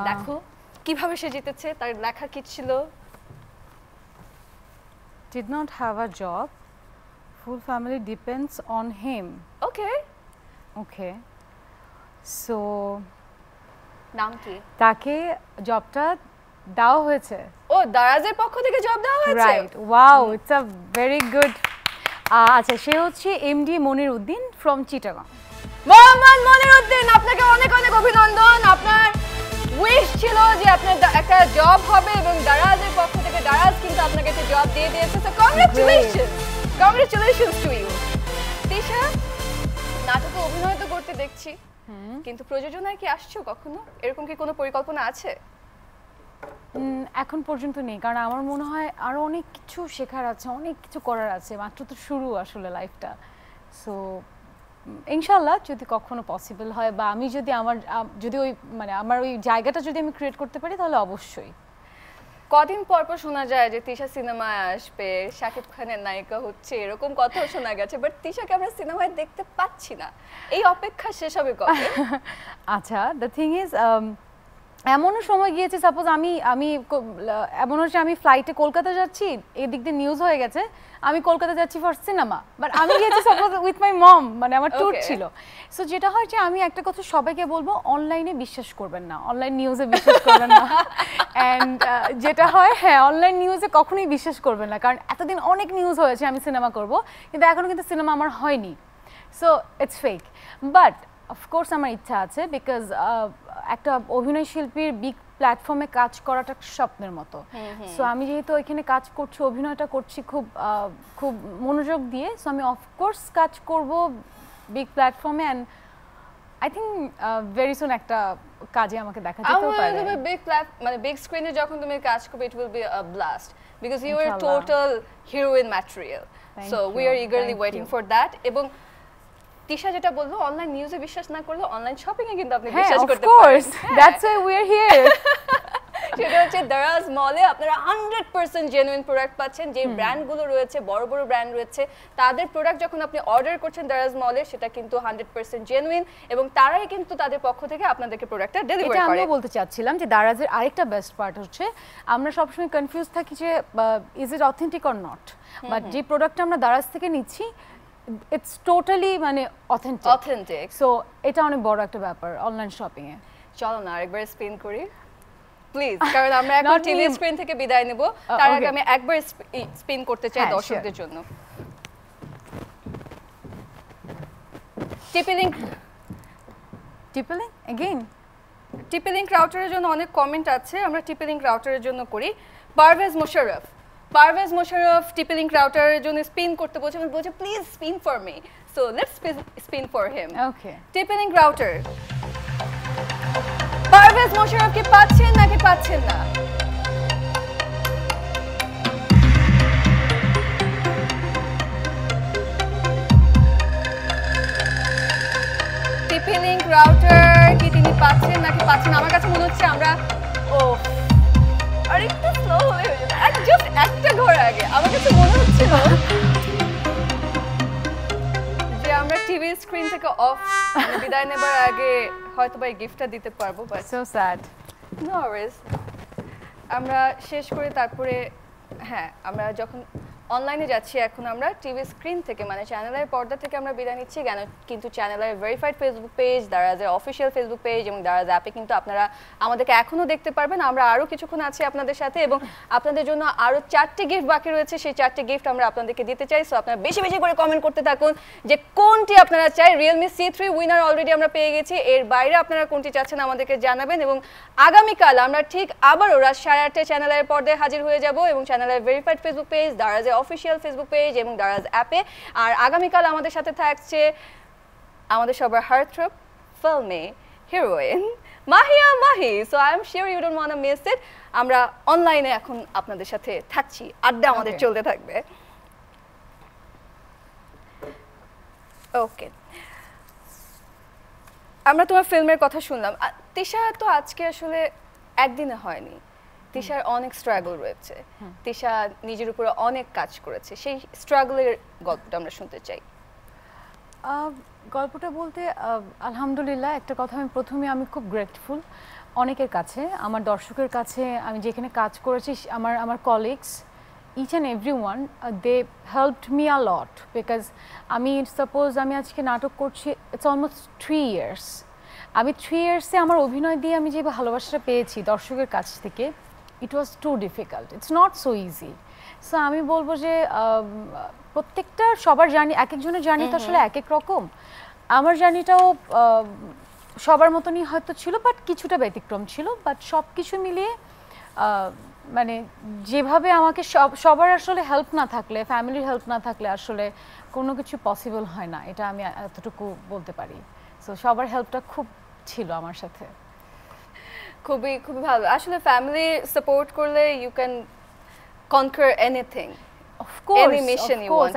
দেখো কিভাবে সে জিতেছে, তার লেখা কি ছিল? did not have a job, full family depends on him. Okay, So নাম কি? তাকে জবটা দেওয়া হয়েছে। ও, দারাজের পক্ষ থেকে জব দেওয়া হয়েছে, right, wow, it's a very good. আচ্ছা, সে হচ্ছে এমডি মনির উদ্দিন ফ্রম চিটাগাং। মোহাম্মদ মনির উদ্দিন, আপনাকে অনেক অনেক অভিনন্দন। আপনার উইশ ছিল যে আপনার একটা জব হবে এবং দারাজের পক্ষ থেকে দারাজ কিন্তু আপনাকে একটা জব দিয়ে দিয়েছে। So congratulations to you. Tisha, নাটকে অভিনয় তো করতে দেখছি, কিন্তু প্রযোজনায় কি আসছো কখনো? এরকম কি কোনো পরিকল্পনা আছে? এখন পর্যন্ত নেই, কারণ আমার মনে হয় আরো অনেক কিছু শেখার আছে, অনেক কিছু করার আছে, মাত্র তো শুরু আসলে লাইফটা। সো ইনশাআল্লাহ যদি কখনো পসিবল হয় বা আমি যদি যদি ওই মানে আমার ওই জায়গাটা যদি আমি ক্রিয়েট করতে পারি তাহলে অবশ্যই। কদিন পর পর শোনা যায় যে তিশা সিনেমায় আসবে, শাকিব খানের নায়িকা হচ্ছে, এরকম কথাও শোনা গেছে, বাট তিশাকে আমরা সিনেমায় দেখতে পাচ্ছি না। এই অপেক্ষা শেষ হবে কবে? আচ্ছা, দ্য থিং ইজ এমনও সময় গিয়েছে, সাপোজ আমি এমন হচ্ছে আমি ফ্লাইটে কলকাতা যাচ্ছি, এই দিক দিয়ে নিউজ হয়ে গেছে আমি কলকাতা যাচ্ছি ফর সিনেমা, বাট আমি গিয়েছি সাপোজ উইথ মাই মম, মানে আমার ট্যুর ছিল। সো যেটা হয় যে আমি একটা কথা সবাইকে বলবো, অনলাইনে বিশ্বাস করবেন না, অনলাইন নিউজে বিশ্বাস করবেন না। অ্যান্ড যেটা হয়, হ্যাঁ, অনলাইন নিউজে কখনোই বিশ্বাস করবেন না, কারণ এতদিন অনেক নিউজ হয়েছে আমি সিনেমা করব, কিন্তু এখনো কিন্তু সিনেমা আমার হয়নি। So it's fake, but of course আমার ইচ্ছা আছে, বিকজ একটা অভিনয় শিল্পীর বিগ প্ল্যাটফর্মে কাজ করাটা স্বপ্নের মতো। সো আমি যেহেতু ওইখানে কাজ করছি, অভিনয়টা করছি খুব মনোযোগ দিয়ে, সো আমি অফকোর্স কাজ করব বিগ প্ল্যাটফর্মে, and I think very soon একটা কাজে আমাকে দেখা যেতেও পারে। তুমি বিগ স্ক্রিনে যখন তুমি কাজ করবে, it will be a blast, because you are total heroine material. So we are eagerly waiting for that. এবং তিশা যেটা বললো, অনলাইন নিউজে বিশ্বাস না করলে অনলাইন শপিং এ কিন্তু আপনি বিশ্বাস করতে পারেন। That's why we are here. সেটা হচ্ছে দারাজ মলে আপনারা 100% জেনুইন প্রোডাক্ট পাচ্ছেন। যে ব্র্যান্ডগুলো রয়েছে, বড় বড় ব্র্যান্ড রয়েছে, তাদের প্রোডাক্ট যখন আপনি অর্ডার করছেন দারাজ মলে, সেটা কিন্তু 100% জেনুইন এবং তারাই কিন্তু তাদের পক্ষ থেকে আপনাদেরকে প্রোডাক্টটা ডেলিভার করে। এটা আমি বলতে চাচ্ছিলাম যে দারাজের আরেকটা বেস্ট পার্ট হচ্ছে, আমরা সবসময় কনফিউজ থাকি যে is it authentic or not, but যে প্রোডাক্টটা আমরা দারাজ থেকে নিচ্ছি, ইটস টোটালি মানে অথেন্টিক। সো এটা অনেক বড় একটা ব্যাপার অনলাইন শপিং এ। চলো না আরেকবার স্পিন করি প্লিজ, কারণ আমরা এখন টিভি স্ক্রিন থেকে বিদায় নেব, তার আগে আমি একবার স্পিন করতে চাই দর্শকদের জন্য। টিপলিং अगेन, টিপলিং রাউটারের জন্য অনেক কমেন্ট আছে, আমরা টিপলিং রাউটারের জন্য করি। পারভেজ মোশাররফ টিপলিং রাউটারের জন্য স্পিন করতে বলছে, please spin for me. So let's spin for him. Okay, Tipling router Parvez Mosharraf কি পাচ্ছেন নাকি পাচ্ছেন না? টিপলিং রাউটার কি তিনি পাচ্ছেন নাকি পাচ্ছেন? আমার কাছে মনে হচ্ছে আমরা আর একটু স্লো হয়ে যাবে, জাস্ট একটা ঘর আগে আমার কাছে মনে হচ্ছিল যে আমরা টিভি স্ক্রিন থেকে অফ বিদায় নেবার আগে হয়তো বা এই গিফটটা দিতে পারবো, but so sad. No worries, আমরা শেষ করে তারপরে হ্যাঁ, আমরা যখন অনলাইনে যাচ্ছি, এখন আমরা টিভি স্ক্রিন থেকে মানে চ্যানেলের পর্দা থেকে আমরা বিদায় নিচ্ছি, কেন কিন্তু চ্যানেলের ভেরিফাইড ফেসবুক পেজ, দারাজের অফিসিয়াল ফেসবুক পেজ এবং দারাজ অ্যাপে কিন্তু আপনারা আমাদেরকে এখনো দেখতে পারবেন। আমরা আরও কিছুক্ষণ আছি আপনাদের সাথে এবং আপনাদের জন্য আরও 4টি গিফট বাকি রয়েছে, সেই 4টি গিফট আমরা আপনাদেরকে দিতে চাই। সো আপনারা বেশি বেশি করে কমেন্ট করতে থাকুন যে কোনটি আপনারা চাই। রিয়েলমি C3 উইনার অলরেডি আমরা পেয়ে গেছি, এর বাইরে আপনারা কোনটি চাচ্ছেন আমাদেরকে জানাবেন এবং আগামীকাল আমরা ঠিক আবারও রাত 8:30 চ্যানেলের পর্দায় হাজির হয়ে যাব এবং চ্যানেলের ভেরিফাইড ফেসবুক পেজ, দারাজের অফিসিয়াল ফেসবুক পেজ এবং দারাজ অ্যাপে। আর আগামীকাল আমাদের সাথে থাকছে আমাদের সবার হার্টথ্রব ফিল্মে heroine Mahiya Mahi. So I am sure you don't want to miss it. আমরা অনলাইনে এখন আপনাদের সাথে থাকছি, আড্ডা আমাদের চলতে থাকবে। ওকে, আমরা তোমার ফিল্মের কথা শুনলাম। তিশা তো আজকে আসলে একদিনে হয়নি, তিশার অনেক স্ট্রাগল রয়েছে, তিশা নিজের উপরে অনেক কাজ করেছে, সেই স্ট্রাগলের গল্পটা আমরা শুনতে চাই। গল্পটা বলতে আলহামদুলিল্লাহ একটা কথা আমি খুব গ্রেটফুল অনেকের কাছে, আমার দর্শকের কাছে, আমি যেখানে কাজ করেছি আমার colleagues, each and every one, they helped me a lot. Because আমি সাপোজ আমি আজকে নাটক করছি, ইটস অলমোস্ট 3 ইয়ার্স। আমি 3 ইয়ার্সে আমার অভিনয় দিয়ে আমি যে ভালোবাসাটা পেয়েছি দর্শকের কাছ থেকে, it was too difficult, it's not so easy. So আমি বলবো যে প্রত্যেকটা সবার জার্নি, এক একজনের জার্নি তো আসলে এক এক রকম। আমার জার্নিটাও সবার মতনই হয়তো ছিল, বাট কিছুটা ব্যতিক্রম ছিল। বাট সব কিছু মিলিয়ে মানে যেভাবে আমাকে সবার আসলে হেল্প না থাকলে, ফ্যামিলির হেল্প না থাকলে আসলে কোনো কিছু পসিবল হয় না, এটা আমি এতটুকু বলতে পারি। সো সবার হেল্পটা খুব ছিল আমার সাথে। খুবই খুবই ভালো। আসলে ফ্যামিলি সাপোর্ট করলে ইউ ক্যান কনকার এনিথিং।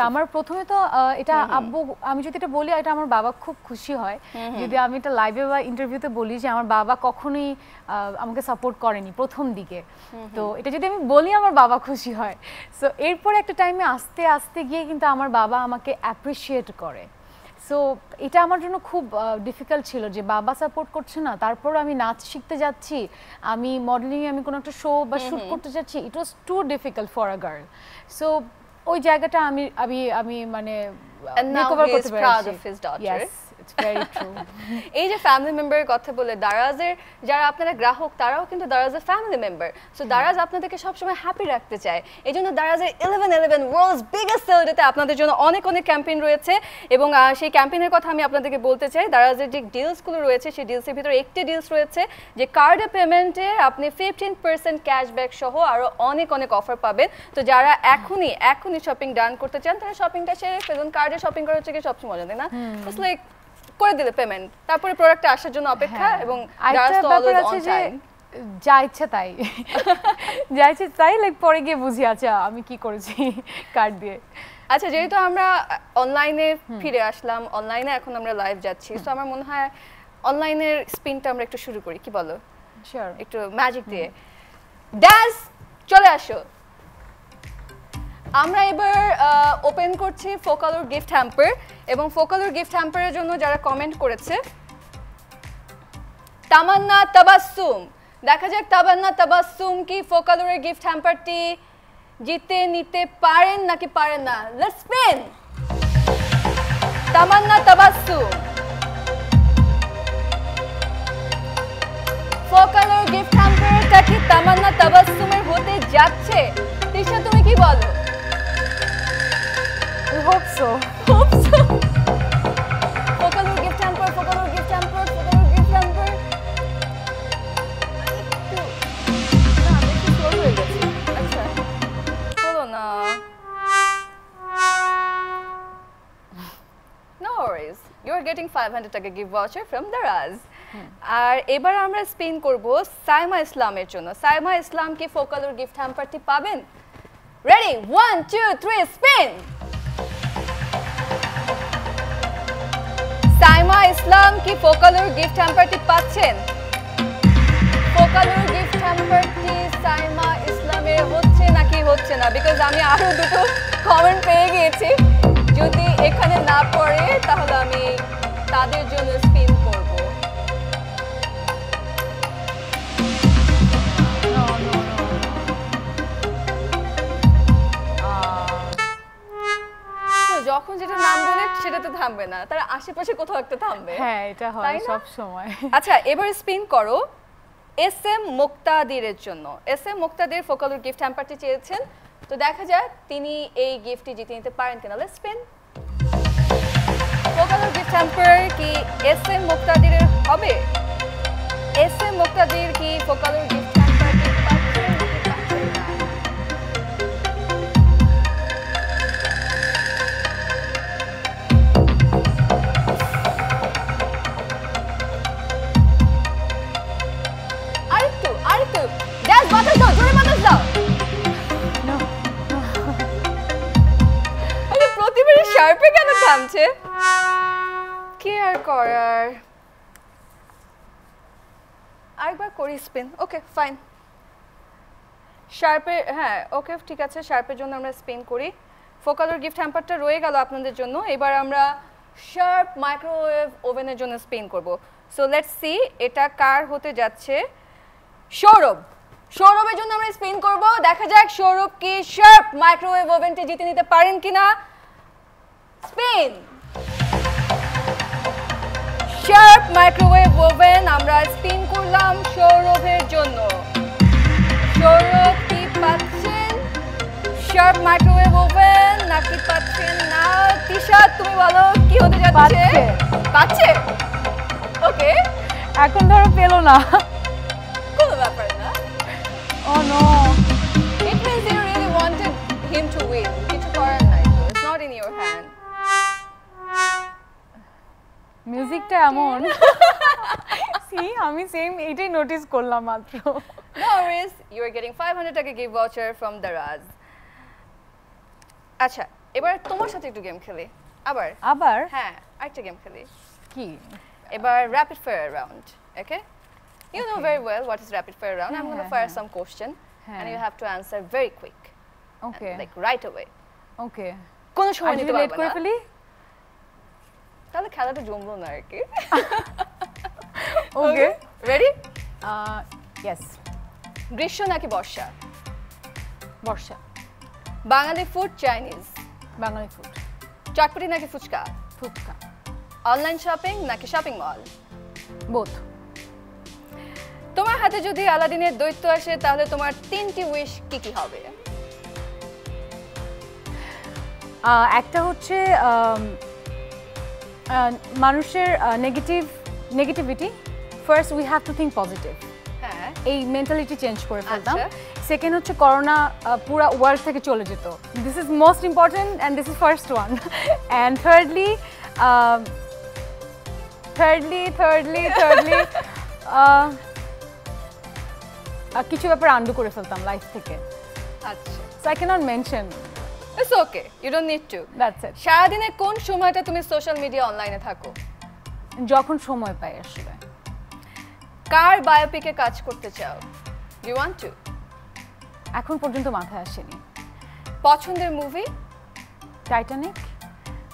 আমার প্রথমে তো এটা আব্বু, আমি যদি এটা বলি, এটা আমার বাবা খুব খুশি হয় যদি আমি এটা লাইভে বা ইন্টারভিউতে বলি যে আমার বাবা কখনোই আমাকে সাপোর্ট করেনি প্রথম দিকে। তো এটা যদি আমি বলি আমার বাবা খুশি হয়। সো এরপর একটা টাইমে আস্তে আস্তে গিয়ে কিন্তু আমার বাবা আমাকে অ্যাপ্রিসিয়েট করে। সো এটা আমার জন্য খুব ডিফিকাল্ট ছিল যে বাবা সাপোর্ট করছে না, তারপর আমি নাচ শিখতে যাচ্ছি, আমি মডেলিংয়ে আমি কোনো একটা শো বা শ্যুট করতে যাচ্ছি। It was too difficult for a girl. So ওই জায়গাটা আমি মানে রিকভার করতে পেরেছি। এই যে ফ্যামিলি মেম্বারের কথা বলে, দারাজের যারা আপনারা গ্রাহক তারাও কিন্তু দারাজের ফ্যামিলি মেম্বার। সো দারাজ আপনাদেরকে সবসময় হ্যাপি রাখতে চায়, এই জন্য দারাজের 11/11 ওয়ার্ল্ডস বিগেস্ট সেল ডেতে আপনাদের জন্য অনেক অনেক ক্যাম্পেইন রয়েছে। এবং সেই ক্যাম্পেইনের কথা আমি আপনাদেরকে বলতে চাই। দারাজের যে ডিলসগুলো রয়েছে, সেই ডিলসের ভিতরে একটি ডিলস রয়েছে যে কার্ডে পেমেন্টে আপনি 15% ক্যাশব্যাক সহ আরও অনেক অনেক অফার পাবেন। তো যারা এখনই শপিং ডান করতে চান, তারা শপিংটা সেরে ফেলুন। কার্ডে শপিং করার হচ্ছে কি সবসময় মজা, তাই না? ইটস লাইক করে দিলে পেমেন্ট, তারপরে প্রোডাক্টটা আসার জন্য অপেক্ষা, এবং যা ইচ্ছা তাই যা ইচ্ছা তাই, লাইক পরে গিয়ে বুঝি আচ্ছা আমি কি করেছি কার্ড দিয়ে। আচ্ছা, যেহেতু আমরা অনলাইনে ফিরে আসলাম, অনলাইনে এখন আমরা লাইভ যাচ্ছি, তো আমার মনে হয় অনলাইনের স্পিনটা আমরা একটু শুরু করি, কি বলো? শিওর, একটু ম্যাজিক দিয়ে। ড্যান্স, চলে আসো। আমরা এবার ওপেন করছি ফোকালোর গিফট হ্যাম্পার, এবং ফোকালোর গিফট হ্যাম্পারের জন্য যারা কমেন্ট করেছে, তামান্না তাবাসসুম, দেখা যাক তামান্না তাবাসসুম কি ফোকালোরের গিফট হ্যাম্পারটি জিতে নিতে পারেন নাকি পারেন না। Let's spin. Tamanna Tabassum, Focallure gift হ্যাম্পারটা কি তামান্না তাবাসসুমের হতে যাচ্ছে? তিশা, তুমি কি বলো? I hope so. Focallure gift hamper, Focallure gift hamper, Focallure gift hamper. আচ্ছা, বলো না। No worries. You are getting 500 টাকা gift voucher from Daraz. আর এবার আমরা স্পিন করব সাইমা ইসলামের জন্য। সাইমা ইসলাম কি ফোকালোর গিফট হ্যাম্পারটি পাবেন? Ready, 1 2 3 spin. সাইমা ইসলাম কি ফোকালোর গিফট হ্যাম্পারটি পাচ্ছেন? ফোকালোর গিফট হ্যাম্পারটি সাইমা ইসলামের হচ্ছে নাকি হচ্ছে না? বিকজ আমি আরো দুটো কমেন্ট পেয়ে গিয়েছি, যদি এখানে না পড়ে তাহলে আমি তাদের জন্য স্পিন করব। যখন যেটা নাম বলে সেটাতে থামবে না, তার আশেপাশে কোথাও একটা থামবে। হ্যাঁ, এটা হয় সব সময়। আচ্ছা, এবার স্পিন করো SM মুক্তাদিরের জন্য। SM মুক্তাদির ফোকালোর গিফট হ্যাম্পারটি চেয়েছেন, তো দেখা যাক তিনি এই গিফটটি জিতে নিতে পারেন কিনা। Let's spin. Focallure gift hamper কি SM মুক্তাদিরের হবে? SM মুক্তাদির কি ফোকালোর গিফট হ্যাম্পারটি পাচ্ছেন নাকি পাচ্ছেন না? চলছে, কি আর করার, আরেকবার করি স্পিন। ওকে ফাইন, শার্পের, হ্যাঁ ওকে ঠিক আছে, শার্পের জন্য আমরা স্পিন করি। ফোকালোর গিফট হ্যাম্পারটা রয়ে গেল আপনাদের জন্য। এবার আমরা শার্প মাইক্রোওয়েভ ওভেনের জন্য স্পিন করব। সো লেটস সি এটা কার হতে যাচ্ছে। সৌরভ, সৌরভের জন্য আমরা স্পিন করব। দেখা যাক সৌরভ কি শার্প মাইক্রোওয়েভ ওভেনটি জিতে নিতে পারেন কিনা। স্পিন। শার্প মাইক্রোওয়েভ ওভেন আমরা স্পিন করলাম সৌরভের জন্য। সৌরভ কি পাচ্ছেন শার্প মাইক্রোওয়েভ ওভেন নাকি পাচ্ছেন না? তিশা তুমি বলো কি হতে যাচ্ছে? পাচ্ছে। ওকে, এখন ধরো পেলো না। কোনো ব্যাপার না। Oh no. It means you really wanted him to win. কিছু করার নাই তো, it's not in your hand. মিউজিকটা এমন। See, আমি সেম এটাই নোটিস করলাম মাত্র। No worries, you are getting 500 টাকা gift voucher from Daraz. আচ্ছা, এবার তোমার সাথে একটু গেম খেলি। আবার? হ্যাঁ, আরেকটা গেম খেলি। কি? এবার rapid fire round, okay? You know very well what is rapid fire round. I'm going to fire some question and you have to answer very quick. Okay. Like right away. Okay. কোনো সময় নিতে late পারবে করে না। ফেলি? তাহলে খেলাটা জমলো না আর কি। Okay. Ready? Yes. গ্রীষ্ম নাকি বর্ষা? বর্ষা। বাঙালি ফুড চাইনিজ? বাঙালি ফুড। চটপটি নাকি ফুচকা? ফুচকা। অনলাইন শপিং নাকি শপিং মল? বোথ। তোমার হাতে যদি আলাদিনের দৈত্য আসে তাহলে তোমার 3টি উইশ কি কি হবে? একটা হচ্ছে মানুষের negativity, first we have to think positive. হ্যাঁ, এই মেন্টালিটি চেঞ্জ করে ফেলতাম। আচ্ছা। সেকেন্ড হচ্ছে করোনা পুরা ওয়ার্ল্ড থেকে চলে যেত। This is most important and this is first one. And thirdly কিছু ব্যাপার আন্ডু করে ফেলতাম লাইফ থেকে। আচ্ছা, so I cannot mention. It's okay, you don't need to. That's it. সারাদিনে কোন সময়টা তুমি সোশ্যাল মিডিয়া অনলাইনে থাকো? যখন সময় পাই আসলে। কার বায়োপিকে কাজ করতে চাও? You want to? এখন পর্যন্ত মাথায় আসেনি। পছন্দের মুভি? টাইটানিক।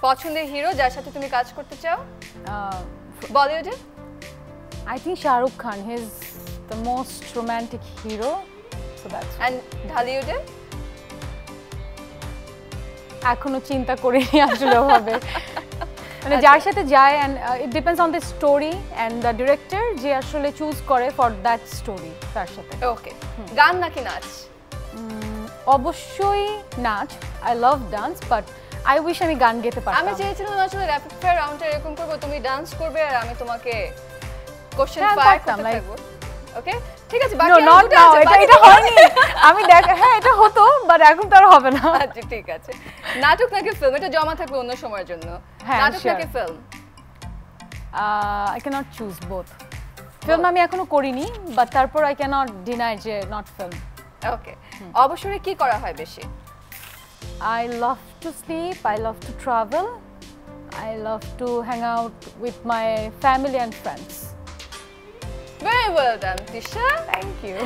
পছন্দের হিরো যার সাথে তুমি কাজ করতে চাও? বলিউডে? I think Shah Rukh Khan, he's the most romantic hero, so that's. And ঢালিউডে? এখনো চিন্তা করিনি আসলে হবে। মানে যার সাথে যায় and it depends on the story and the director যে আসলে চুজ করে for that story তার সাথে। ওকে, গান নাকি নাচ? অবশ্যই নাচ। I love dance but I wish আমি গান গেতে পারতাম। আমি চেয়েছিলাম আসলে র‍্যাপিড ফায়ার রাউন্ডে এরকম করব, তুমি ডান্স করবে আর আমি তোমাকে কোশ্চেন হ্যাঁ, ফায়ার পারতাম, করতে like- থাকবো। ওকে ঠিক আছে, No, বাকি আর not দুটো now, আছে, বাকি এটা দুটো হয়নি। আমি হ্যাঁ এটা হতো বাট এখন তো আর হবে না। আচ্ছা ঠিক আছে। নাটক নাকি ফিল্ম? এটা জমা থাকবে অন্য সময়ের জন্য। হ্যাঁ, নাটক sure. নাকি film? I cannot choose both. Film আমি এখনো করিনি বাট তারপর I cannot deny যে not film. ওকে, অবসরে কি করা হয় বেশি? I love to sleep, I love to travel, I love to hang out with my family and friends. Very well done, Tisha. Thank you.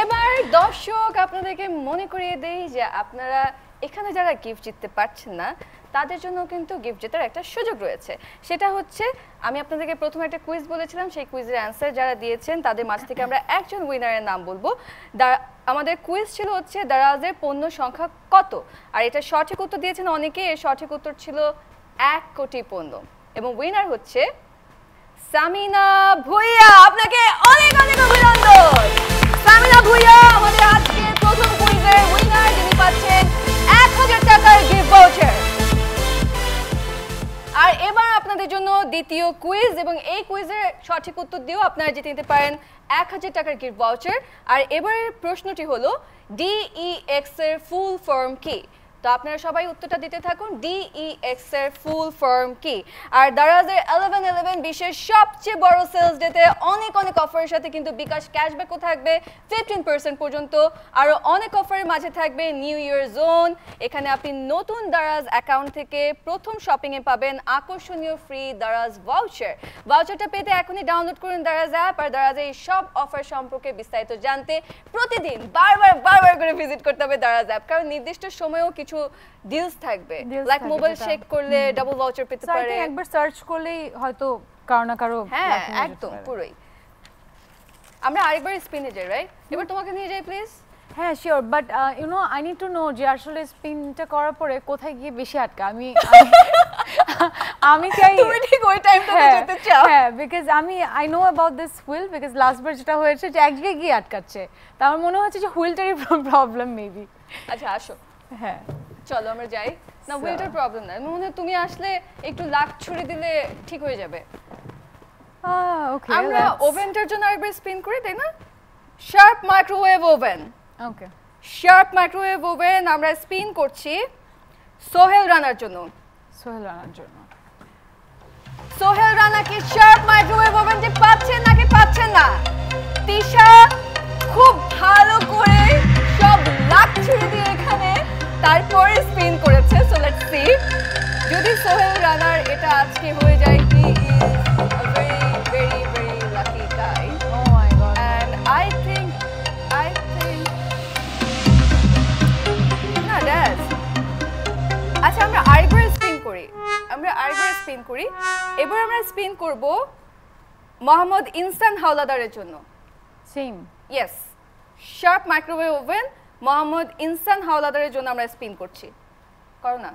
এবার দর্শক আপনাদেরকে মনে করিয়ে দেই যে আপনারা এখানে যারা গিফট জিততে পারছেন না তাদের জন্য কিন্তু গিফট জেতার একটা সুযোগ রয়েছে। সেটা হচ্ছে আমি আপনাদেরকে প্রথমে একটা কুইজ বলেছিলাম, সেই কুইজের অ্যান্সার যারা দিয়েছেন তাদের মাঝ থেকে আমরা একজন উইনারের নাম বলবো। আমাদের কুইজ ছিল হচ্ছে দারাজের পণ্য সংখ্যা কত, আর এটা সঠিক উত্তর দিয়েছেন অনেকে। এর সঠিক উত্তর ছিল 1 কোটি পণ্য এবং উইনার হচ্ছে সামিনা ভুইয়া। আপনাকে অনেক অনেক অভিনন্দন। সামিনা ভুইয়া আমাদের আজকে প্রথম কুইজের উইনার, যিনি পাচ্ছেন 1000 টাকার গিফট ভাউচার। আর এবার আপনাদের জন্য দ্বিতীয় কুইজ, এবং এই কুইজের সঠিক উত্তর দিয়েও আপনারা জিতে নিতে পারেন 1000 টাকার গিফট ভাউচার। আর এবারের প্রশ্নটি হলো DEX এর ফুল ফর্ম কি? তো আপনারা সবাই উত্তরটা দিতে থাকুন DEX এর ফুল ফর্ম কি। আর দারাজের 11/11 বিশ্বের সবচেয়ে বড় সেলস ডেতে অনেক অনেক অফারের সাথে কিন্তু বিকাশ ক্যাশব্যাকও থাকবে 15% পর্যন্ত। আরও অনেক অফারের মাঝে থাকবে নিউ ইয়ার জোন। এখানে আপনি নতুন দারাজ অ্যাকাউন্ট থেকে প্রথম শপিংয়ে পাবেন আকর্ষণীয় ফ্রি দারাজ ভাউচার। ভাউচারটা পেতে এখনই ডাউনলোড করুন দারাজ অ্যাপ। আর দারাজের এই সব অফার সম্পর্কে বিস্তারিত জানতে প্রতিদিন বারবার করে ভিজিট করতে হবে দারাজ অ্যাপ, কারণ নির্দিষ্ট সময়েও কিছু ডিলস থাকবে, লাইক মোবাইল শেক করলে ডাবল ভাউচার পেতে পারে। একবার সার্চ করলেই হয়তো কারো না কারো। হ্যাঁ একদম পুরোই। আমরা আরেকবার স্পিনে যাই, রাইট? এবার তোমাকে নিয়ে যাই প্লিজ। হ্যাঁ sure, but you know I need to know যে আসলে স্পিনটা করার পরে কোথায় গিয়ে বেশি আটকা। আমি চাই তুমি ঠিক ওই টাইমটাতে যেতে চাও। হ্যাঁ, because I know about this wheel, because last বার যেটা হয়েছে যে এক জায়গায় গিয়ে আটকাচ্ছে, তা আমার মনে হচ্ছে যে হুইলটারই প্রবলেম মেবি। আচ্ছা আসো, হ্যাঁ চলো আমরা যাই। না হুইলটার প্রবলেম না, মনে হয় তুমি আসলে একটু লাক ছুড়ে দিলে ঠিক হয়ে যাবে। ওকে, আমরা ওভেনটার জন্য আরেকবার স্পিন করি, তাই না? Sharp microwave oven. Okay, Sharp microwave oven আমরা স্পিন করছি সোহেল রানার জন্য। সোহেল রানার জন্য। সোহেল রানা কি শার্প মাইক্রোওয়েভ ওভেনটি পাচ্ছেন নাকি পাচ্ছেন না? তিশা খুব ভালো করে সব লাক ছুড়ে দিয়ে এখানে তারপরে স্পিন করেছে। সো লেটস সি যদি সোহেল রানার এটা আজকে হয়ে যায়। He is a very lucky guy. Oh my god. And I think না দ্যাটস। আচ্ছা আমরা আরেকবার স্পিন করি। এবার আমরা স্পিন করব মোহাম্মদ ইনসান হাওলাদারের জন্য। Same. Yes, sharp microwave oven Mohammad ইনসান হাওলাদারের জন্য আমরা স্পিন করছি। করো না,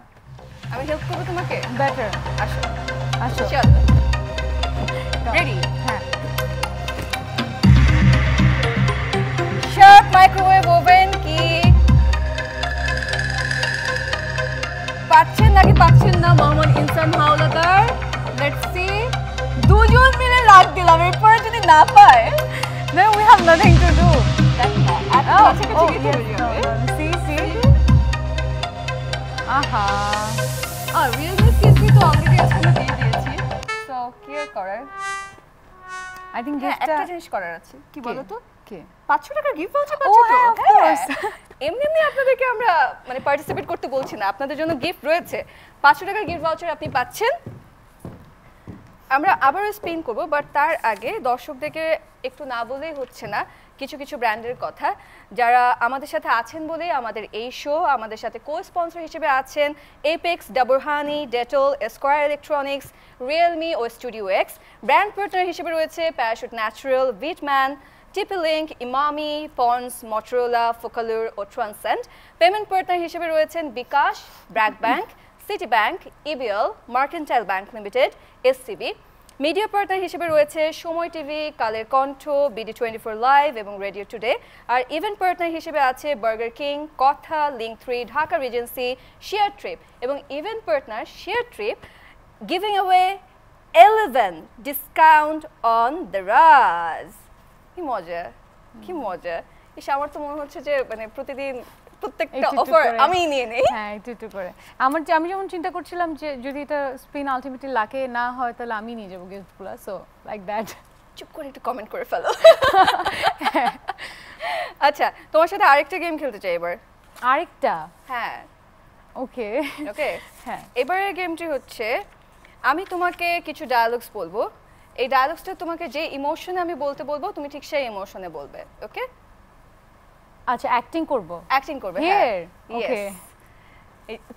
আমি হেল্প করবো তোমাকে। বেটার। আসো চলো, রেডি? হ্যাঁ। শার্প মাইক্রোওয়েভ ওভেন কি পাচ্ছেন নাকি পাচ্ছেন না মোহাম্মদ ইনসান হাওলাদার? Let's see. দুজন মিলে লাগ দিলাম, এরপরে যদি না পায় Then we have nothing to do. See. Aha. Realme CSP তো অলরেডি আজকে দিয়ে দিয়েছি। সো কি আর করার? I think হ্যাঁ, gift একটা জিনিস করার আছে। কি বলো তো? কি? 500 টাকার গিফট ভাউচার পাচ্ছো তো? হ্যাঁ, of course. এমনি আপনাদেরকে আমরা মানে পার্টিসিপেট করতে বলছি না, আপনাদের জন্য গিফট রয়েছে। 500 টাকার গিফট ভাউচার আপনি পাচ্ছেন। আমরা আবারও স্পিন করব, বাট তার আগে দর্শকদেরকে একটু না বলেই হচ্ছে না কিছু ব্র্যান্ডের কথা যারা আমাদের সাথে আছেন বলেই আমাদের এই শো। আমাদের সাথে কো স্পন্সর হিসেবে আছেন Apex, Dabur honey, Dettol, Square electronics, Realme ও স্টুডিও এক্স। ব্র্যান্ড পার্টনার হিসেবে রয়েছে প্যারাশুট ন্যাচারাল, ভিটম্যান, টিপি-লিঙ্ক, ইমামি, পন্স, মটোরোলা, ফোকালুর ও ট্রান্সেন্ড। পেমেন্ট পার্টনার হিসেবে রয়েছেন Bkash, BRAC Bank, City Bank, EBL, Mercantile Bank Limited, SCB. Media partner হিসেবে রয়েছে Somoy TV, Kaler Kantho, BD24 live এবং রেডিও টুডে। আর ইভেন্ট পার্টনার হিসেবে আছে বার্গার কিং, কথা, link 3, Dhaka Regency, Share Trip. এবং event partner share trip giving away 11 discount on Daraz. কি মজা। আমার তো মনে হচ্ছে যে মানে প্রত্যেকটা অফার আমি নিয়ে নেই। হ্যাঁ, একটু করে। আমি যেমন চিন্তা করছিলাম যে যদি এটা স্পিন আলটিমেটলি লাকে না হয় তাহলে আমি নিয়ে যাবো গিফটগুলো। So like that. চুপ করে একটু কমেন্ট করে ফেলো। আচ্ছা, তোমার সাথে আরেকটা গেম খেলতে চাই এবার। আরেকটা? হ্যাঁ। ওকে। হ্যাঁ। এবারের গেমটি হচ্ছে আমি তোমাকে কিছু ডায়ালগস বলবো। এই ডায়ালগসটা তোমাকে যে ইমোশনে আমি বলতে বলবো তুমি ঠিক সেই ইমোশনে বলবে। ওকে? আচ্ছা, অ্যাক্টিং করব? অ্যাক্টিং করবে। হ্যাঁ। ওকে।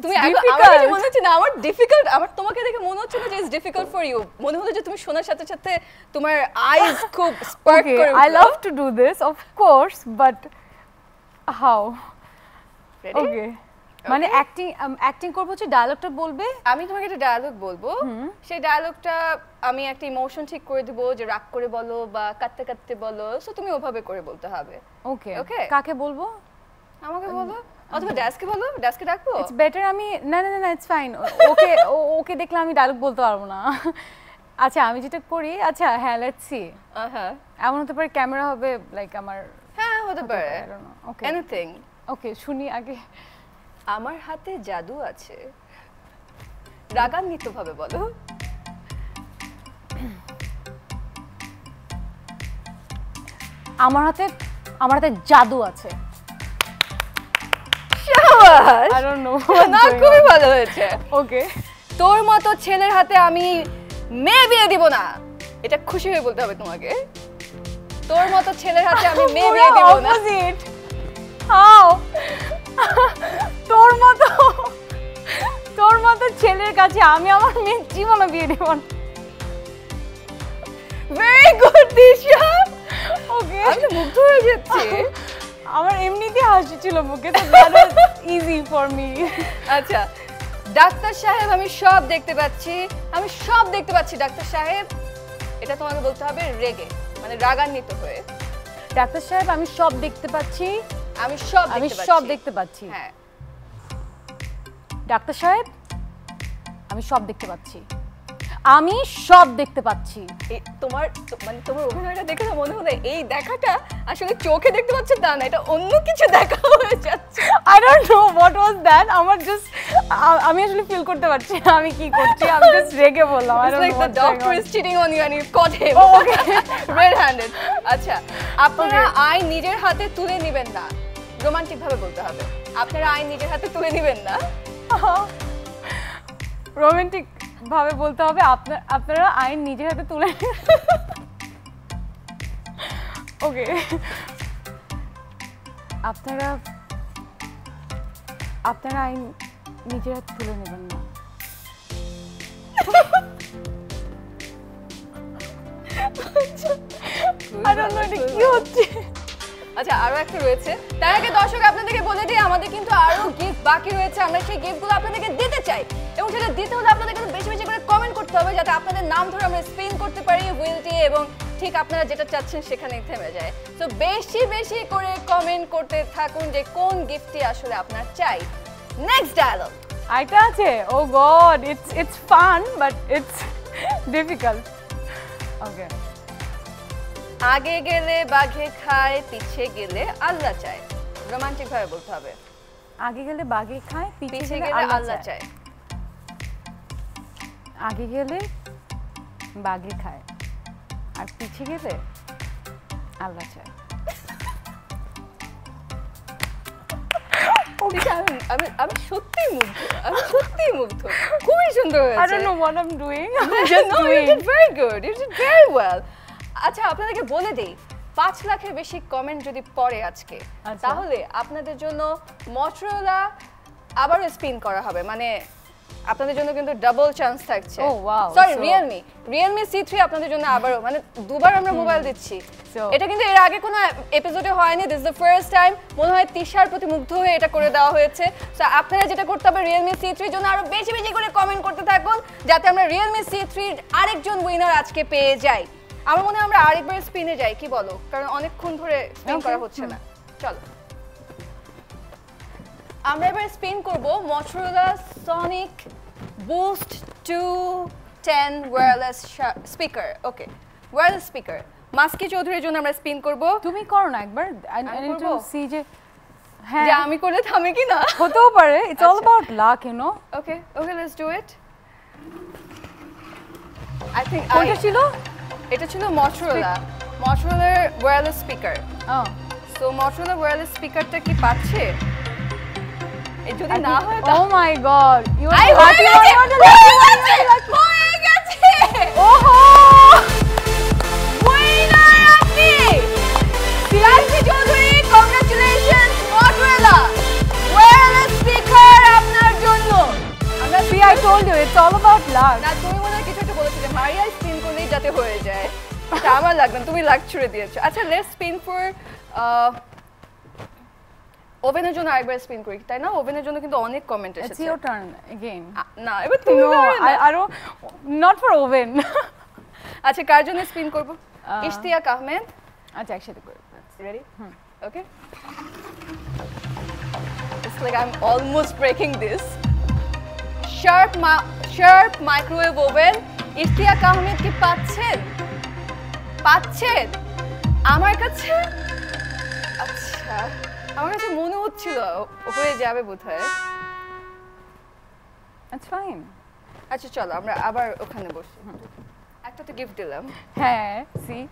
তুমি আমার মনে হচ্ছে না আমার ডিফিকাল্ট, আমার তোমাকে দেখে মনে হচ্ছে না যে ইটস ডিফিকাল্ট ফর ইউ। মনে হলো যে তুমি শোনার সাথে সাথে তোমার আইজ খুব স্পার্ক করে উঠলো। I love to do this, of course, but how? Ready? Okay. মানে অ্যাক্টিং করব, যে ডায়লগটা বলবে। আমি তোমাকে একটা ডায়লগ বলবো, সেই ডায়লগটা আমি একটা ইমোশন ঠিক করে দিব, যে রাগ করে বলো বা কাঁদতে কাঁদতে বলো। সো তুমি ওভাবে করে বলতে হবে। ওকে। ওকে, কাকে বলবো? আমাকে বলো অথবা ড্যাস্কে বলো। ড্যাস্কে ডাকবো? ইটস বেটার আমি না, ইটস ফাইন। ওকে দেখলে আমি ডায়লগ বলতে পারবো না। আচ্ছা, আমি যেটা করি, আচ্ছা হ্যাঁ, লেটস সি। এমন হতে পারে ক্যামেরা হবে লাইক আমার। হ্যাঁ, হতে পারে। ওকে, এনিথিং। ওকে, শুনি আগে। আমার হাতে জাদু আছে, রাগান্বিত ভাবে বলো। আমার হাতে জাদু আছে। শাবাশ, I don't know না খুবই ভালো হয়েছে। ওকে, তোর মতো ছেলের হাতে আমি মেয়ে বিয়ে দিব না, এটা খুশি হয়ে বলতে হবে তোমাকে। তোর মতো ছেলের হাতে আমি মেয়ে বিয়ে দিব না। অপোজিট হাউ তোর মতো ছেলের কাছে আমি আমার মেয়ের জীবনে বিয়ে দেব না। ভেরি গুড দিশা। ওকে, আমি মুগ্ধ হয়ে যাচ্ছি। আমার এমনিতে হাসি ছিল মুখে, তো that was easy for me. আচ্ছা ডাক্তার সাহেব, আমি সব দেখতে পাচ্ছি, আমি সব দেখতে পাচ্ছি ডাক্তার সাহেব। এটা তোমাকে বলতে হবে রেগে, মানে রাগান্বিত হয়ে। ডাক্তার সাহেব, আমি সব দেখতে পাচ্ছি, আমি সব দেখতে পাচ্ছি। হ্যাঁ, ডাক্তার সাহেব, আমি সব দেখতে পাচ্ছি, আমি সব দেখতে পাচ্ছি। তোমার মানে তোমার অভিনয়টা দেখে না মনে হলো এই দেখাটা আসলে চোখে দেখতে পাচ্ছ তা না, এটা অন্য কিছু দেখা হয়ে যাচ্ছে। I don't know what was that. আমার জাস্ট আমি আসলে ফিল করতে পারছি না আমি কি করছি, আমি জাস্ট রেগে বললাম। I It's don't like know the what's doctor going is cheating on you and you caught him. Oh, okay. Red handed. আচ্ছা, আপনারা আইন নিজের হাতে তুলে নেবেন না, রোমান্টিক ভাবে বলতে হবে। আপনারা আইন নিজের হাতে তুলে নেবেন না। রোমান্টিক ভাবে বলতে হবে, আপনারা আইন নিজের হাতে তুলে। ওকে, আপনারা আইন নিজের হাতে তুলে নেবেন না। I don't know এটা কি হচ্ছে। আচ্ছা আরো একটা রয়েছে, তার আগে দর্শক আপনাদেরকে বলে দিই আমাদের কিন্তু আরো গিফট বাকি রয়েছে। আমরা সেই গিফটগুলো আপনাদেরকে দিতে চাই, এবং সেটা দিতে হলে আপনাদের কিন্তু বেশি বেশি করে কমেন্ট করতে হবে, যাতে আপনাদের নাম ধরে আমরা স্পিন করতে পারি হুইলটি, এবং ঠিক আপনারা যেটা চাচ্ছেন সেখানেই থেমে যায়। তো বেশি বেশি করে কমেন্ট করতে থাকুন যে কোন গিফটটি আসলে আপনার চাই। নেক্সট ডায়ালগ আইটা আছে। Oh God, it's fun but it's difficult. Okay, আগে গেলে বাঘে খায়, পিছে গেলে আল্লাহ চায়। রোমান্টিক ভাবে বলতে হবে। আগে গেলে বাঘে খায়, পিছে পিছে গেলে গেলে আল্লাহ চায়। আগে গেলে বাঘে খায় আর পিছে গেলে আল্লাহ চায়। আমি সত্যি মুগ্ধ, আমি সত্যি মুগ্ধ, খুবই সুন্দর হয়েছে। I don't know what I'm doing. No, you did very good. You did very well. আচ্ছা আপনাদেরকে বলে দেই, 5 লাখের বেশি কমেন্ট যদি পড়ে আজকে, তাহলে আপনাদের জন্য মটোরোলা আবারও স্পিন করা হবে, মানে আপনাদের জন্য কিন্তু ডাবল চান্স থাকছে। Oh wow. Sorry, Realme C3 আপনাদের জন্য আবারও, মানে দুবার আমরা মোবাইল দিচ্ছি। এটা কিন্তু এর আগে কোনো এপিসোডে হয়নি, this is the first time. মনে হয় তিশার প্রতি মুগ্ধ হয়ে এটা করে দেওয়া হয়েছে। সো আপনারা যেটা করতে হবে, Realme C3 এর জন্য আরো বেশি বেশি করে কমেন্ট করতে থাকুন, যাতে আমরা Realme C3 এর আরেকজন উইনার আজকে পেয়ে যাই। আমার মনে হয় আমরা আরেকবার স্পিনে যাই, কি বলো? কারণ অনেকক্ষণ ধরে স্পিন করা হচ্ছে না। চলো আমরা এবার স্পিন করব Motorola Sonic Boost 210 wireless speaker. Okay, wireless speaker মাস্কি চৌধুরীর জন্য আমরা স্পিন করব। তুমি করো না একবার, I need to see যে হ্যাঁ যে আমি করলে থামে কি না, হতেও পারে। It's all about luck, you know. Okay, let's do it. I think কোনটা ছিল? এটা ছিল Motorola wireless speaker. So Motorola wireless স্পিকারটা কি পাচ্ছে? এই যদি না হয় Oh my god, you are হয়ে গেছে। ওহো, উইনার আপনি মাস্কি Chowdhury, congratulations. Motorola wireless speaker আপনার জন্য। আমরা see, I told you it's all about luck. না, তুমি মনে হয় কিছু একটা বলেছিলে, মারিয়া স্পিন করলেই যাতে হয়ে যায়। এটা আমার লাগবে না, তুমি লাগ ছুড়ে দিয়েছো। আচ্ছা লেটস স্পিন ফর ওভেনের জন্য আরেকবার স্পিন করি, তাই না? ওভেনের জন্য কিন্তু অনেক কমেন্ট এসেছে। It's your turn again. না, এবার তুমি No, I don't, not for oven. আচ্ছা কার জন্য স্পিন করব? ইশতিয়াক আহমেদ। আচ্ছা একসাথে করি। Ready? Okay. It's like I'm almost breaking this. Sharp microwave oven. Ishtiaq Ahmed কি পাচ্ছেন? আমার কাছে? আচ্ছা আমার কাছে মনে হচ্ছিল হয়ে যাবে বোধহয়। That's fine. আচ্ছা চলো আমরা আবার ওখানে বসি। একটা তো গিফট দিলাম। হ্যাঁ, see?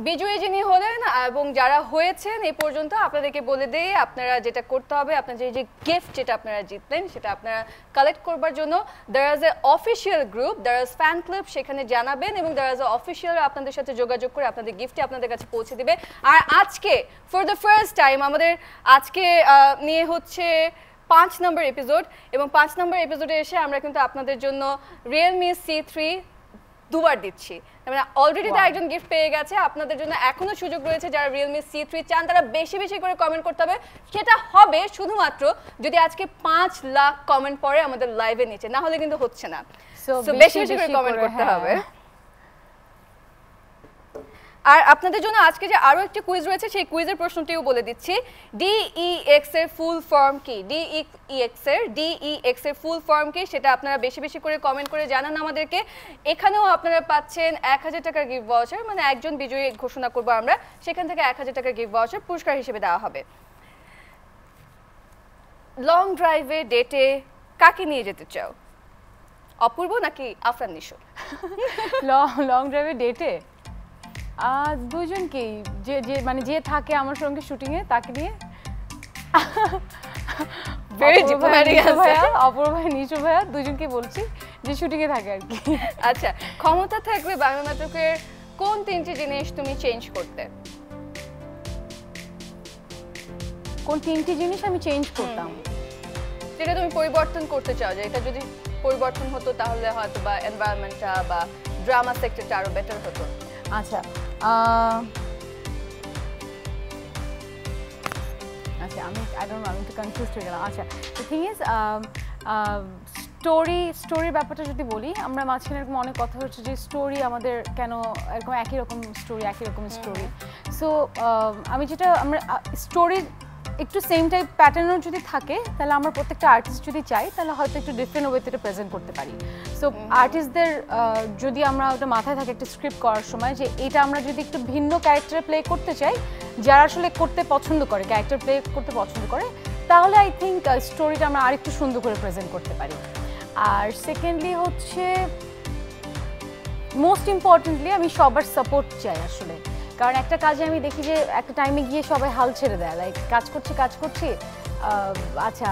বিজয়ী যিনি হলেন এবং যারা হয়েছেন এই পর্যন্ত আপনাদেরকে বলে দেই আপনারা যেটা করতে হবে, আপনাদের যে গিফট যেটা আপনারা জিতলেন সেটা আপনারা কালেক্ট করবার জন্য there is a official group, there is fan club, সেখানে জানাবেন এবং there is a official আপনাদের সাথে যোগাযোগ করে আপনাদের গিফটটি আপনাদের কাছে পৌঁছে দিবে। আর আজকে ফর দ্য ফার্স্ট টাইম আমাদের আজকে নিয়ে হচ্ছে 5 নম্বর এপিসোড এবং 5 নম্বর এপিসোডে এসে আমরা কিন্তু আপনাদের জন্য Realme C3 দুবার দিচ্ছি। মানে অলরেডি তো একজন গিফট পেয়ে গেছে, আপনাদের জন্য এখনো সুযোগ রয়েছে যারা Realme C3 চান তারা বেশি বেশি করে কমেন্ট করতে হবে। সেটা হবে শুধুমাত্র যদি আজকে 5 লাখ কমেন্ট পড়ে আমাদের লাইভে নিচে, না হলে কিন্তু হচ্ছে না। সো বেশি বেশি করে কমেন্ট করতে হবে। আর আপনাদের জন্য আজকে যে আরো একটা কুইজ রয়েছে সেই কুইজের প্রশ্নটিও বলে দিচ্ছি। DEX এর ফুল ফর্ম কি? DEX এর ফুল ফর্ম কি সেটা আপনারা বেশি বেশি করে কমেন্ট করে জানান আমাদেরকে। এখানেও আপনারা পাচ্ছেন 1000 টাকার গিফট ভাউচার, মানে একজন বিজয়ী ঘোষণা করব আমরা, সেখান থেকে 1000 টাকার গিফট ভাউচার পুরস্কার হিসেবে দেওয়া হবে। লং ড্রাইভে ডেটে কাকে নিয়ে যেতে চাও? অপূর্ব নাকি আফরান নিশো? লং ড্রাইভে ডেটে দুজনকেই, যে মানে যে থাকে আমার সঙ্গে শুটিং এ তাকে নিয়ে। অপূর্ব ভাই, নিশু ভাইয়া দুজনকে বলছি যে শুটিং এ থাকে আর কি। আচ্ছা, ক্ষমতা থাকলে বাংলা নাটকের কোন 3টি জিনিস তুমি চেঞ্জ করতে? কোন 3টি জিনিস আমি চেঞ্জ করতাম? যেটা তুমি পরিবর্তন করতে চাও, যে এটা যদি পরিবর্তন হতো তাহলে হয়তো বা এনভায়রনমেন্টটা বা ড্রামা সেক্টরটা আরো বেটার হতো। আচ্ছা আচ্ছা আমি একটু কনফিউজড হয়ে গেলাম। আচ্ছা, দ্য থিং ইজ স্টোরির ব্যাপারটা যদি বলি, আমরা মাঝখানে এরকম অনেক কথা হচ্ছে যে স্টোরি আমাদের কেন এরকম একই রকম স্টোরি। সো আমি যেটা আমরা স্টোরি একটু সেম টাইপ প্যাটার্নও যদি থাকে তাহলে আমরা প্রত্যেকটা আর্টিস্ট যদি চাই তাহলে হয়তো একটু ডিফারেন্ট ওয়েতে এটা প্রেজেন্ট করতে পারি। সো আর্টিস্টদের যদি আমরা ওটা মাথায় থাকে একটা স্ক্রিপ্ট করার সময় যে এটা আমরা যদি একটু ভিন্ন ক্যারেক্টার প্লে করতে চাই, যারা আসলে করতে পছন্দ করে, ক্যারেক্টার প্লে করতে পছন্দ করে, তাহলে আই থিঙ্ক স্টোরিটা আমরা আরেকটু সুন্দর করে প্রেজেন্ট করতে পারি। আর সেকেন্ডলি হচ্ছে মোস্ট ইম্পর্টেন্টলি আমি সবার সাপোর্ট চাই আসলে, কারণ একটা কাজে আমি দেখি যে একটা টাইমে গিয়ে সবাই হাল ছেড়ে দেয়, লাইক কাজ করছি আচ্ছা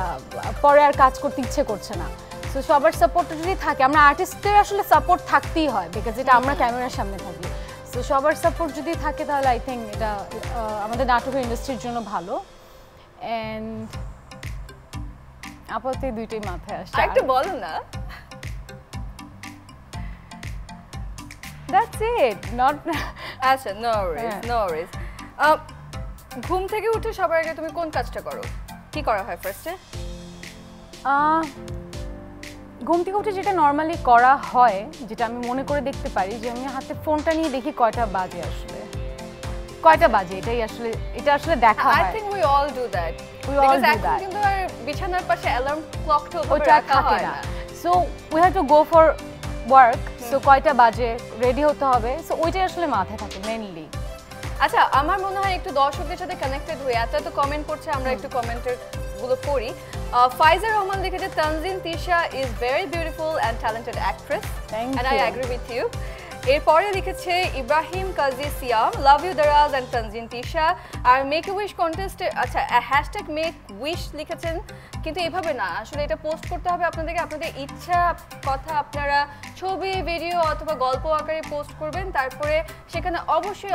পরে আর কাজ করতে ইচ্ছে করছে না। সো সবার সাপোর্ট যদি থাকে, আমরা আর্টিস্টদের আসলে সাপোর্ট থাকতেই হয় বিকজ এটা আমরা ক্যামেরার সামনে থাকি। সো সবার সাপোর্ট যদি থাকে তাহলে আই থিঙ্ক এটা আমাদের নাটকের ইন্ডাস্ট্রির জন্য ভালো। অ্যান্ড আপাতত দুইটাই মাথায় আসছে। একটু বলো না। That's it. Not আচ্ছা, no worries. ঘুম থেকে উঠে সবার আগে তুমি কোন কাজটা করো? কি করা হয় ফার্স্টে? ঘুম থেকে উঠে যেটা নর্মালি করা হয়, যেটা আমি মনে করে দেখতে পারি, যে আমি হাতে ফোনটা নিয়ে দেখি কয়টা বাজে, এটা আসলে দেখা হয়। I think we all do that. এখন কিন্তু আর বিছানার পাশে অ্যালার্ম ক্লকটা ওটা রাখা হয় না। So we have to go for work. So কয়টা বাজে রেডি হতে হবে, সো ওইটাই আসলে মাথায় থাকে মেইনলি। আচ্ছা, আমার মনে হয় একটু দর্শকদের সাথে কানেক্টেড হয়ে এত কমেন্ট করছে, আমরা একটু কমেন্টের গুলো পড়ি। ফাইজার রহমান লিখেছে, Tanjin Tisha is very beautiful and talented actress and I agree with you. এরপরে লিখেছে Ibrahim Kazi Siam, love you Daraz and Tanjin Tisha. আর মেক এ উইশ কন্টেস্টে, আচ্ছা হ্যাশট্যাগ মেক উইশ লিখেছেন, কিন্তু এভাবে না, আসলে এটা পোস্ট করতে হবে আপনাদেরকে, আপনাদের ইচ্ছা কথা আপনারা ছবি, ভিডিও অথবা গল্প আকারে পোস্ট করবেন, তারপরে সেখানে অবশ্যই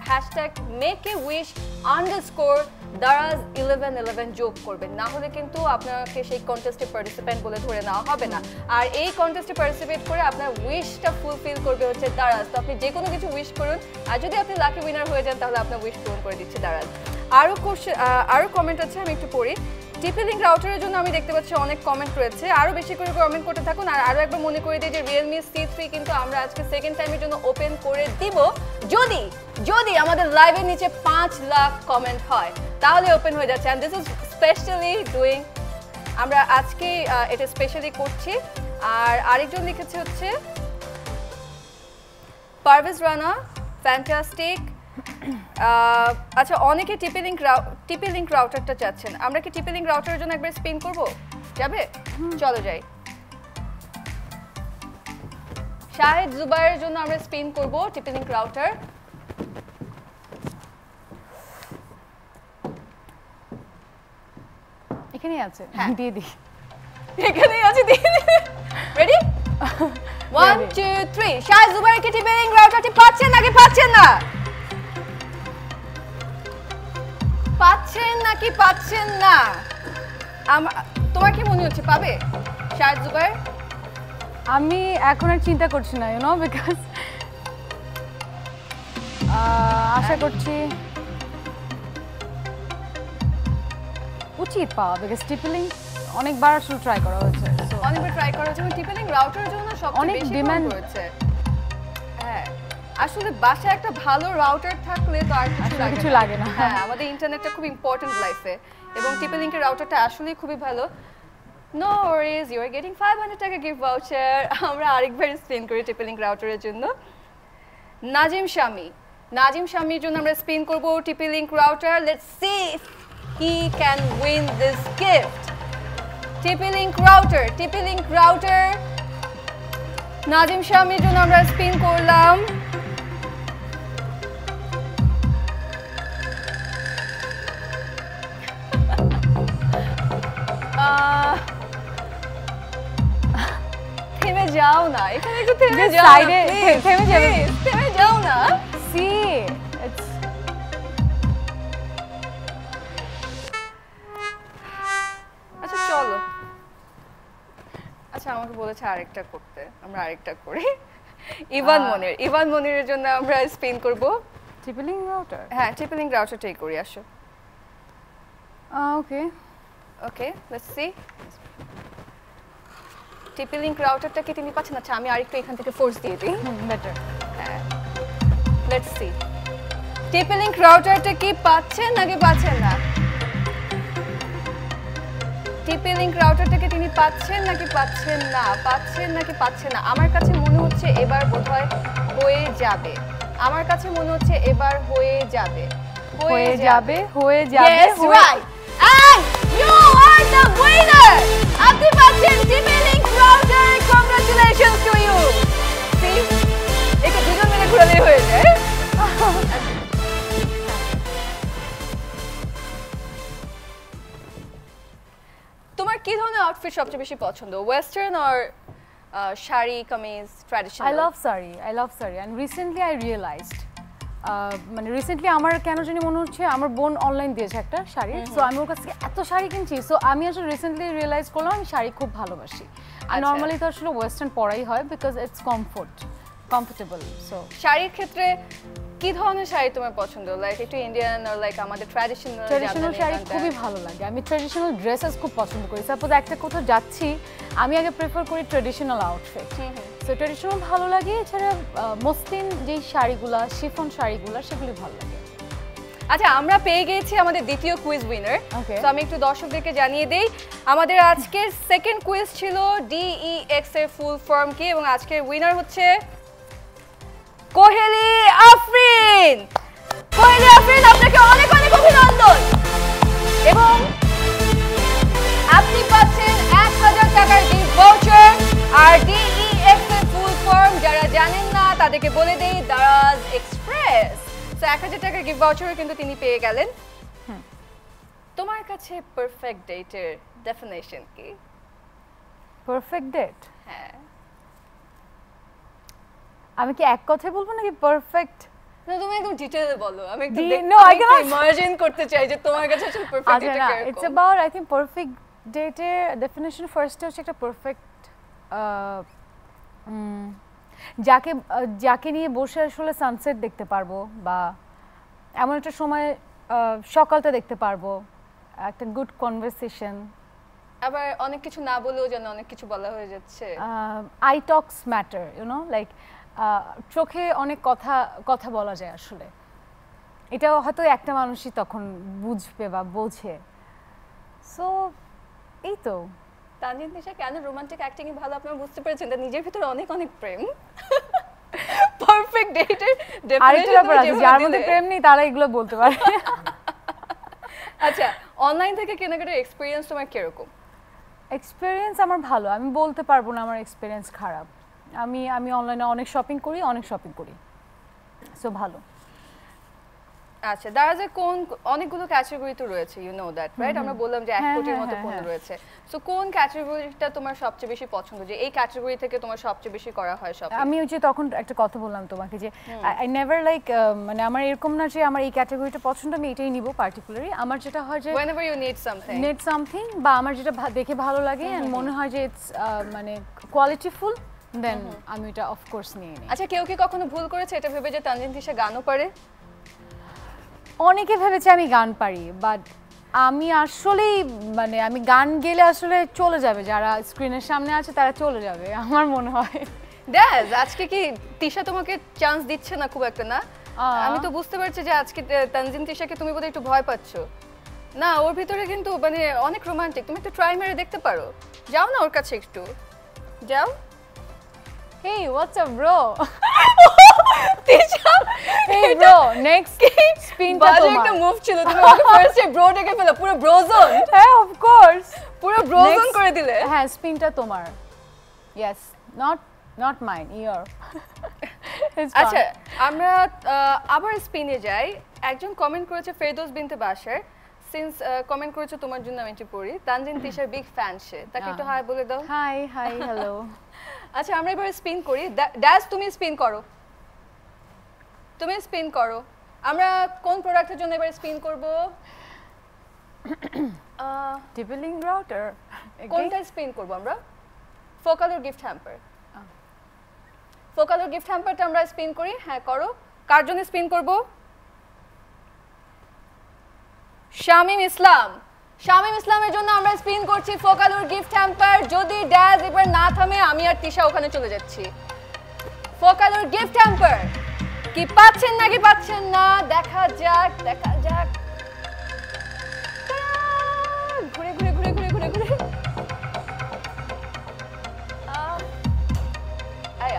hashtag make a wish underscore Daraz 1111 যোগ করবেন, না হলে কিন্তু আপনাকে সেই কন্টেস্টে পার্টিসিপেন্ট বলে ধরে নেওয়া হবে না। আর এই কন্টেস্টে পার্টিসিপেট করে আপনার উইশটা ফুলফিল করবে হচ্ছে দারাজ। তো আপনি যে কোনো কিছু উইশ করুন, আর যদি আপনি লাকি উইনার হয়ে যান তাহলে আপনার উইশ পূরণ করে দিচ্ছে দারাজ। আরও কমেন্ট আছে, আমি একটু পড়ি। টিপি লিঙ্ক রাউটারের জন্য আমি দেখতে পাচ্ছি অনেক কমেন্ট রয়েছে, আরও বেশি করে কমেন্ট করতে থাকুন। আর আরও একবার মনে করে দিই যে Realme C3 কিন্তু আমরা আজকে সেকেন্ড টাইমের জন্য ওপেন করে দিব, যদি আমাদের লাইভের নিচে 5 লাখ কমেন্ট হয় তাহলে ওপেন হয়ে যাচ্ছে। And this is specially doing, আমরা আজকে এটা স্পেশালি করছি। আর আরেকজন লিখেছে হচ্ছে পারভেজ রানা, ফ্যান্টাস্টিক। আচ্ছা, অনেকে টিপি লিংক রাউটারটা চাচ্ছেন, আমরা কি টিপি লিংক রাউটারের জন্য একবার স্পিন করব? যাবে? চলো যাই। শাহিদ জুবাইরের জন্য আমরা স্পিন করব টিপি লিংক রাউটার। এখানেই আছে, হ্যাঁ। দিয়ে দিই। এখানেই আছে, দিয়ে রেডি? 1 2 3। শাহিদ জুবাইর কি টিপি লিংক রাউটারটি পাচ্ছেন নাকি পাচ্ছেন না? পাচ্ছেন নাকি পাচ্ছেন না? তোমার কি মনে হচ্ছে পাবে শাহিদ জুবাইর? আমি এখন আর চিন্তা করছি না, ইউ নো, বিকজ আশা করছি উচিত পাওয়া, বিকজ টিপি লিংক অনেকবার আসলে ট্রাই করা হয়েছে, অনেকবার ট্রাই করা হয়েছে, টিপি লিংক রাউটারের জন্য সবচেয়ে অনেক বেশি demand ডিমান্ড হয়েছে। হ্যাঁ, আসলে বাসায় একটা ভালো রাউটার থাকলে তো আর কিছু লাগে না। হ্যাঁ, আমাদের ইন্টারনেটটা খুব ইম্পর্টেন্ট লাইফে, এবং টিপি লিংকের রাউটারটা আসলেই খুবই ভালো। No worries, you are getting 500 taka gift voucher. আমরা আরেকবার স্পিন করি টিপি লিংক রাউটারের জন্য। নাজিম শামির জন্য আমরা স্পিন করব TP link router. Let's see if he can win this gift. TP link router Nazim শামির জন্য আমরা স্পিন করলাম। থেমে যাও না, এখানে একটু থেমে যাও, সাইডে থেমে যাবে, থেমে যাও না। সি আচ্ছা চলো, আচ্ছা আমাকে বলেছে আরেকটা করতে, আমরা আরেকটা করি। ইভান মনিরের জন্য আমরা স্পিন করব টিপি লিংক রাউটার। হ্যাঁ, টিপি লিংক রাউটারটাই করি, আসো। ওকে ওকে, লেটস সি। টিপি লিংক রাউটারটা কি তিনি পাচ্ছেন? আচ্ছা, আমি আরেকটু এখান থেকে ফোর্স দিয়ে দিই। বেটার। হ্যাঁ, লেটস সি টিপি লিংক রাউটারটা কি পাচ্ছেন নাকি পাচ্ছেন না? টিপি লিংক রাউটারটাকে তিনি পাচ্ছেন নাকি পাচ্ছেন না? পাচ্ছেন নাকি পাচ্ছেন না? আমার কাছে মনে হচ্ছে এবার বোধহয় হয়ে যাবে। আমার কাছে মনে হচ্ছে এবার হয়ে যাবে। Yes, right. And you are the winner. আপনি পাচ্ছেন টিপি link router. Congratulations to you. See? একে দুজন মিলে ঘোরালে হয়ে যায়। তোমার কি ধরনের আউটফিট সবচেয়ে বেশি পছন্দ? Western or sari, kameez, traditional? I love sari and recently I realized মানে রিসেন্টলি আমার কেন জানি মনে হচ্ছে আমার বোন অনলাইন দিয়েছে একটা শাড়ি, সো আমি ওর কাছ থেকে এত শাড়ি কিনছি, সো আমি আসলে রিসেন্টলি রিয়েলাইজ করলাম আমি শাড়ি খুব ভালোবাসি। আর নর্মালি তো আসলে ওয়েস্টার্ন পরাই হয় বিকজ ইটস কমফোর্টেবল। সো শাড়ির ক্ষেত্রে কি ধরনের শাড়ি তোমার পছন্দ? লাইক একটু ইন্ডিয়ান অর লাইক আমাদের ট্র্যাডিশনাল শাড়ি খুবই ভালো লাগে। আমি ট্র্যাডিশনাল ড্রেসেস খুব পছন্দ করি। সাপোজ একটা কোথাও যাচ্ছি, আমি আগে প্রেফার করি ট্র্যাডিশনাল আউটফিট। সো ট্র্যাডিশনাল ভালো লাগে, এছাড়া মসলিন যেই শাড়িগুলা, শিফন শাড়িগুলা, সেগুলি ভালো লাগে। আচ্ছা, আমরা পেয়ে গেছি আমাদের দ্বিতীয় কুইজ উইনার। তো আমি একটু দর্শকদেরকে জানিয়ে দেই, আমাদের আজকের সেকেন্ড কুইজ ছিল DEX এর ফুল ফর্ম কি, এবং আজকের উইনার হচ্ছে কোহেলি আফরিন। আপনাকে অনেক অনেক অভিনন্দন, এবং আপনি পাচ্ছেন 1000 টাকার গিফট ভাউচার। আর DEX এর ফুল ফর্ম যারা জানেন না তাদেরকে বলে দেই, দারাজ এক্সপ্রেস। সো 1000 টাকার গিফট ভাউচারও কিন্তু তিনি পেয়ে গেলেন। তোমার কাছে পারফেক্ট ডেটের ডেফিনেশন কি? Perfect date? হ্যাঁ, আমি কি এক কথায় বলবো নাকি পারফেক্ট? না, তুমি একদম ডিটেইলে বলো। আমি একটু ইমাজিন করতে চাই যে তোমার কাছে আসলে পারফেক্ট ডেট কি। It's about, I think perfect ডেটের ডেফিনেশন ফার্স্টে হচ্ছে একটা পারফেক্ট যাকে নিয়ে বসে আসলে সানসেট দেখতে পারবো, বা এমন একটা সময় সকালটা দেখতে পারবো, একটা গুড কনভারসেশন। আবার অনেক কিছু না বলেও যেন অনেক কিছু বলা হয়ে যাচ্ছে। I talks matter, you know, like চোখে অনেক কথা বলা যায় আসলে। এটা হয়তো একটা মানুষই তখন বুঝবে বা বোঝে। সো এই তো। তানজিন তিশা কেন রোমান্টিক অ্যাক্টিং ভালো আপনারা বুঝতে পেরেছেন, তার নিজের ভিতরে অনেক অনেক প্রেম। পারফেক্ট ডেটের আরেকটা ব্যাপার আছে, যার মধ্যে প্রেম নেই তারা এগুলো বলতে পারে। আচ্ছা, অনলাইন থেকে কেনাকাটার এক্সপেরিয়েন্স তোমার কিরকম? এক্সপেরিয়েন্স আমার ভালো, আমি বলতে পারবো না আমার এক্সপেরিয়েন্স খারাপ। আমি অনলাইনে অনেক শপিং করি, সো ভালো। আচ্ছা, দারাজে কোন অনেকগুলো ক্যাটাগরি তো রয়েছে, ইউ নো দ্যাট রাইট? আমরা বললাম যে 1 কোটির মতো পণ্য রয়েছে। সো কোন ক্যাটাগরিটা তোমার সবচেয়ে বেশি পছন্দ, যে এই ক্যাটাগরি থেকে তোমার সবচেয়ে বেশি করা হয় শপিং? আমি ওই যে তখন একটা কথা বললাম তোমাকে যে আই নেভার লাইক, মানে আমার এরকম না যে আমার এই ক্যাটাগরিটা পছন্দ আমি এটাই নিব পার্টিকুলারলি। আমার যেটা হয় যে whenever you need something বা আমার যেটা দেখে ভালো লাগে এন্ড মনে হয় যে ইটস মানে কোয়ালিটিফুল, দেন আমি এটা অফ কোর্স নিয়ে নিই। আচ্ছা, কেউ কি কখনো ভুল করেছে এটা ভেবে যে তানজিন তিশা গানও পারে? অনেকে ভেবেছে আমি গান পারি, বাট আমি আসলেই মানে আমি গান গেলে আসলে চলে যাবে, যারা স্ক্রিনের সামনে আছে তারা চলে যাবে আমার মনে হয়। দ্যাজ, আজকে কি তিশা তোমাকে চান্স দিচ্ছে না খুব একটা না? আমি তো বুঝতে পারছি যে আজকে তানজিন তিশাকে তুমি বোধহয় একটু ভয় পাচ্ছ। না, ওর ভিতরে কিন্তু মানে অনেক রোমান্টিক, তুমি একটু ট্রাই মেরে দেখতে পারো। যাও না ওর কাছে একটু, যাও। Hey what's up bro? Tisha, hey bro, next স্পিনটা তোমার। বাজে একটা মুভ ছিল, তুমি ওকে ফার্স্টে ব্রো ডেকে ফেলো, পুরো ব্রোজন। হ্যাঁ অফ কোর্স, পুরো ব্রোজন করে দিলে। হ্যাঁ, স্পিনটা তোমার। Yes, not mine, your. আচ্ছা, আমরা আবার স্পিনে যাই। একজন কমেন্ট করেছে, ফেরদৌস বিনতে বাশার, সিন্স কমেন্ট করেছে তোমার জন্য আমি একটু পড়ি। তানজিন তিশার বিগ ফ্যান সে, তাকে একটু হাই বলে দাও। Hi hello. আচ্ছা, আমরা এবারে স্পিন করি। ড্যাশ, তুমি স্পিন করো। আমরা কোন প্রোডাক্টের জন্য এবারে স্পিন করব? টিপলিং রাউটার। কোনটা স্পিন করব আমরা? ফোকালোর গিফট হ্যাম্পার। ফোকালোর গিফট হ্যাম্পারটা আমরা স্পিন করি। হ্যাঁ, করো। কার জন্য স্পিন করব? শামীম ইসলামের জন্য আমরা স্পিন করছি ফোকালোর গিফট হ্যাম্পার। যদি ড্যাশ এবার না থামে, আমি আর তিশা ওখানে চলে যাচ্ছি। ফোকালোর গিফট হ্যাম্পার কি পাচ্ছেন নাকি পাচ্ছেন না, দেখা যাক। ঘুরে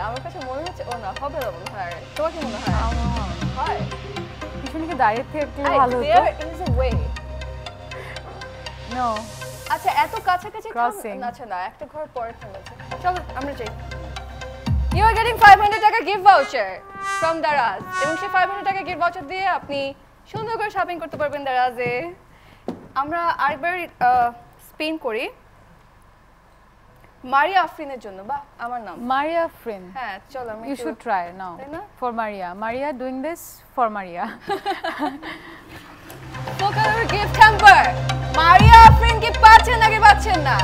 আমার কাছে মনে হচ্ছে ও না হবে না, মনে হয়। তোমার কি মনে হয়? পিছনে কি দাঁড়িয়ে থেকে একটু ভালো হতো? There is a way. No. আচ্ছা, এত কাছাকাছি Crossing. আচ্ছা না, একটা ঘর পরে থেমেছে। চলো আমরা যাই। You are getting 500 taka gift voucher from Daraz, এবং সেই 500 টাকা গিফট ভাউচার দিয়ে আপনি সুন্দর করে শপিং করতে পারবেন দারাজে। আমরা আরেকবার স্পিন করি মারিয়া আফরিনের জন্য। বা আমার নাম Maria Afrin. হ্যাঁ, চলো আমরা You should try now. For Maria doing this for Maria. ফোকালোর গিফট হ্যাম্পার মারিয়া আফরিন কি পাচ্ছেন নাকি পাচ্ছেন না?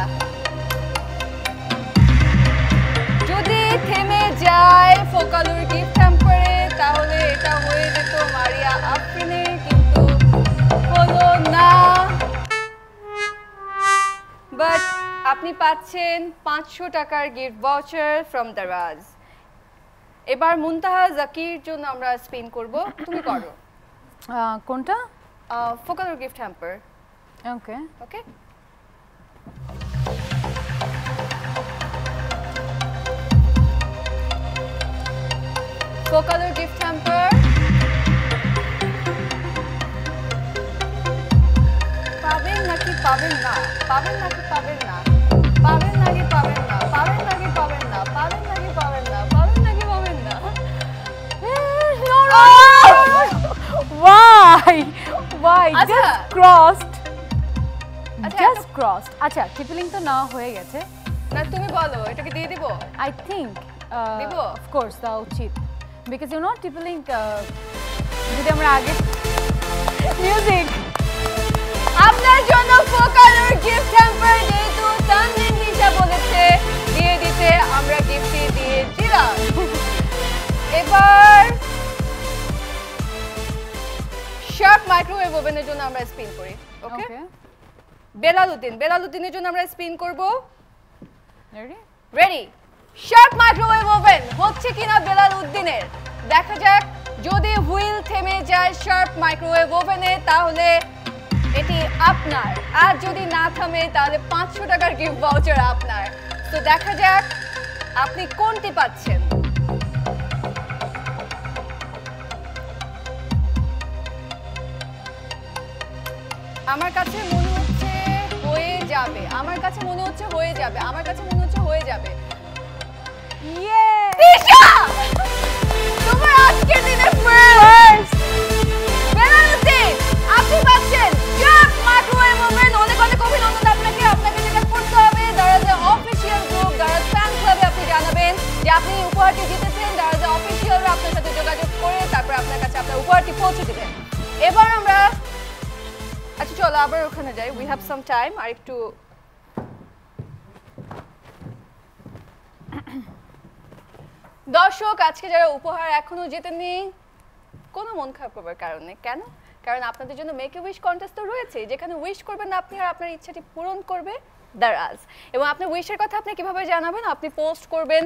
যদি থেমে যায় ফোকালোর গিফট হ্যাম্পারে, তাহলে এটা হয়ে যেত মারিয়া আফরিনের, কিন্তু হলো না। বাট আপনি পাচ্ছেন 500 টাকার গিফট ভাউচার ফ্রম দারাজ। এবার মুনতাহা জাকির জন্য আমরা স্পিন করব। তুমি করো। কোনটা? ফোকালোর গিফট হ্যাম্পার। ওকে। ফোকালোর গিফট হ্যাম্পার পাবেন নাকি পাবেন না? Why? আচ্ছা। Just crossed. আচ্ছা, টিপলিং তো না হয়ে গেছে। না, তুমি বলো, এটাকে দিয়ে দিব? I think দিব? of course দেওয়া উচিত, because you know টিপলিং যদি আমরা আগে মিউজিক আপনার জন্য ফোকালোর গিফট হ্যাম্পার, যেহেতু তানজিন তিশা বলেছে দিয়ে দিতে, আমরা গিফটই দিয়েছিলাম। এবার শার্প মাইক্রোওয়েভ ওভেনের জন্য আমরা স্পিন করি। ওকে। বেলালউদ্দিনের জন্য আমরা স্পিন করব। রেডি? শার্প মাইক্রোওয়েভ ওভেন হচ্ছে কিনা বেলালউদ্দিনের, দেখা যাক। যদি হুইল থেমে যায় শার্প মাইক্রোওয়েভ ওভেনে, তাহলে এটি আপনার। আর যদি না থামে, তাহলে 500 টাকার গিফট ভাউচার আপনার। তো দেখা যাক আপনি কোনটি পাচ্ছেন। আমার কাছে মনে হচ্ছে হয়ে যাবে, আমার কাছে মনে হচ্ছে হয়ে যাবে, আমার কাছে মনে হচ্ছে হয়ে যাবে। ইয়ে তিশা তোমার আজকের দিনের ফার্স্ট বেনারসি আপনি পাচ্ছেন জাস্ট মাইক্রোওয়েভ ওভেন। অনেক অনেক অভিনন্দন আপনাকে। আপনাকে যেটা করতে হবে, দারাজের অফিসিয়াল গ্রুপ দারাজ ফ্যান ক্লাবে আপনি জানাবেন যে আপনি উপহারটি জিতেছেন। দারাজের অফিসিয়ালরা আপনার সাথে যোগাযোগ করে তারপর আপনার কাছে আপনার উপহারটি পৌঁছে দিবেন। এবার আমরা আচ্ছা চলো আবার ওখানে যাই, উই হ্যাভ সাম টাইম। আর একটু দর্শক আজকে যারা উপহার এখনো জেতেননি, কোনো মন খারাপ করবার কারণে কেন, কারণ আপনাদের জন্য মেক এ উইশ কন্টেস্ট তো রয়েছে, যেখানে উইশ করবেন আপনি আর আপনার ইচ্ছাটি পূরণ করবে দারাজ। এবং আপনার উইশের কথা আপনি কিভাবে জানাবেন, আপনি পোস্ট করবেন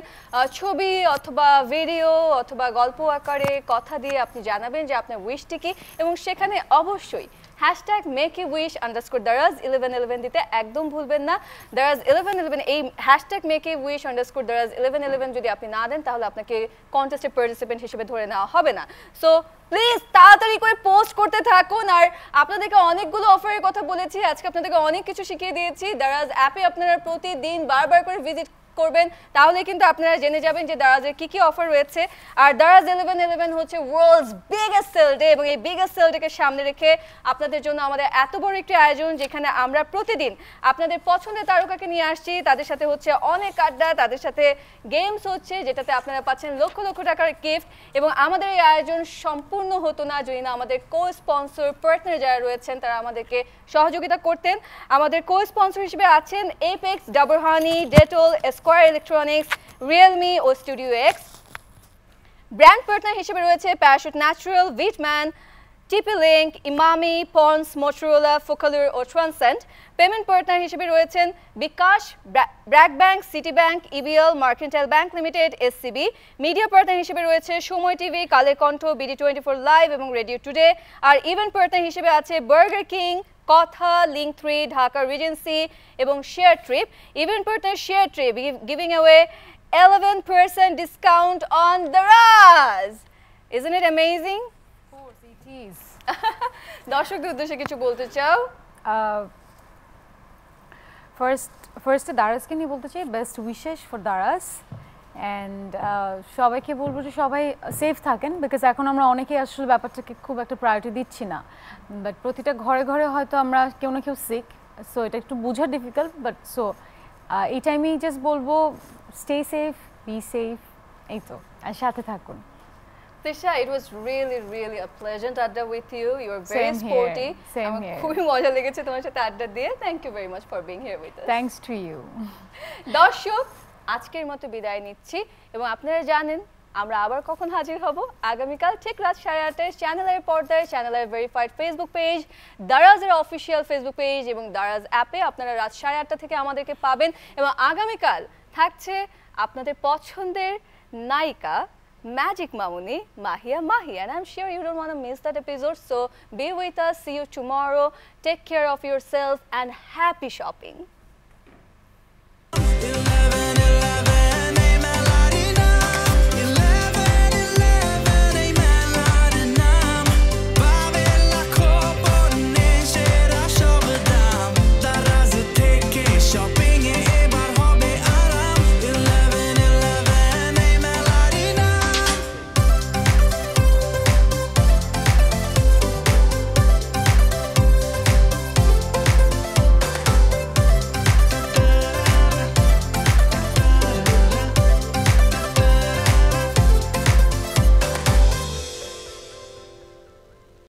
ছবি অথবা ভিডিও অথবা গল্প আকারে কথা দিয়ে আপনি জানাবেন যে আপনার উইশটি কি, এবং সেখানে অবশ্যই hashtag make a wish underscore Daraz 1111 দিতে একদম ভুলবেন না। দারাজ 1111 এই hashtag make a wish underscore Daraz 1111 যদি আপনি না দেন তাহলে আপনাকে কন্টেস্টে পার্টিসিপেন্ট হিসেবে ধরে নেওয়া হবে না। সো প্লিজ তাড়াতাড়ি করে পোস্ট করতে থাকুন। আর আপনাদেরকে অনেকগুলো অফারের কথা বলেছি, আজকে আপনাদেরকে অনেক কিছু শিখিয়ে দিয়েছি। দারাজ অ্যাপে আপনারা প্রতিদিন বারবার করে ভিজিট করবেন, তাহলে কিন্তু আপনারা জেনে যাবেন যে দারাজের কি কি অফার রয়েছে। আর দারাজ 1111 হচ্ছে ওয়ার্ল্ডস বিগেস্ট সেল ডে, এবং এই বিগেস্ট সেল ডেকে সামনে রেখে আপনাদের জন্য আমাদের এত বড় একটি আয়োজন, যেখানে আমরা প্রতিদিন আপনাদের পছন্দের তারকাকে নিয়ে আসছি, তাদের সাথে হচ্ছে অনেক আড্ডা, তাদের সাথে গেমস হচ্ছে, যেটাতে আপনারা পাচ্ছেন লক্ষ লক্ষ টাকার গিফট। এবং আমাদের এই আয়োজন সম্পূর্ণ হতো না যদি না আমাদের কো স্পন্সর পার্টনার যারা রয়েছেন তারা আমাদেরকে সহযোগিতা করতেন। আমাদের কো স্পন্সর হিসেবে আছেন Apex, Dabur honey, Dettol, Square electronics, Realme ও স্টুডিও এক্স। ব্র্যান্ড পার্টনার হিসেবে রয়েছে প্যারাশুট ন্যাচারাল, ভিটম্যান, TP link, Emami, Pond's, Motorola, ফোকালুর ও ট্রান্সেন্ট। পেমেন্ট পার্টনার হিসেবে রয়েছেন Bkash, BRAC Bank, City Bank, EBL, Mercantile Bank Limited, SCB. Media partner হিসেবে রয়েছে Somoy TV, Kaler Kantho, BD 24 live এবং রেডিও টুডে। আর ইভেন্ট পার্টনার হিসেবে আছে বার্গার কিং, কথা, লিঙ্ক 3, ঢাকা রিজেন্সি এবং share trip. Event partner share trip giving away 11% discount on Daraz. Isn't it amazing? Of course it is. দর্শকদের উদ্দেশ্যে কিছু বলতে চাও? ফার্স্টে দারাজকে নিয়ে বলতে চাই best wishes for Daraz, and সবাইকে বলবো যে সবাই সেফ থাকেন, বিকজ এখন আমরা অনেকেই আসলে ব্যাপারটাকে খুব একটা প্রায়োরিটি দিচ্ছি না, বাট প্রতিটা ঘরে ঘরে হয়তো আমরা কেউ না কেউ সিক, সো এটা একটু বোঝা ডিফিকাল্ট, বাট সো এই টাইমেই জাস্ট বলবো স্টে সেফ, বি সেফ, এই তো, আর সাথে থাকুন। Tisha, it was really a pleasure to adda with you. You were very Same sporty. Same আমার here. খুবই মজা লেগেছে তোমার সাথে আড্ডা দিয়ে। Thank you very much for being here with us. Thanks to you. দর্শক আজকের মতো বিদায় নিচ্ছি, এবং আপনারা জানেন আমরা আবার কখন হাজির হব, আগামীকাল ঠিক রাত 8:30 চ্যানেলের পর্দায়, চ্যানেলের ভেরিফাইড ফেসবুক পেজ, দারাজের অফিসিয়াল ফেসবুক পেজ এবং দারাজ অ্যাপে আপনারা রাত 8:30 থেকে আমাদেরকে পাবেন। এবং আগামীকাল থাকছে আপনাদের পছন্দের নায়িকা Magic Mamuni, Mahia Mahi, and I'm sure you don't want to miss that episode, so be with us. See you tomorrow. Take care of yourself and happy shopping.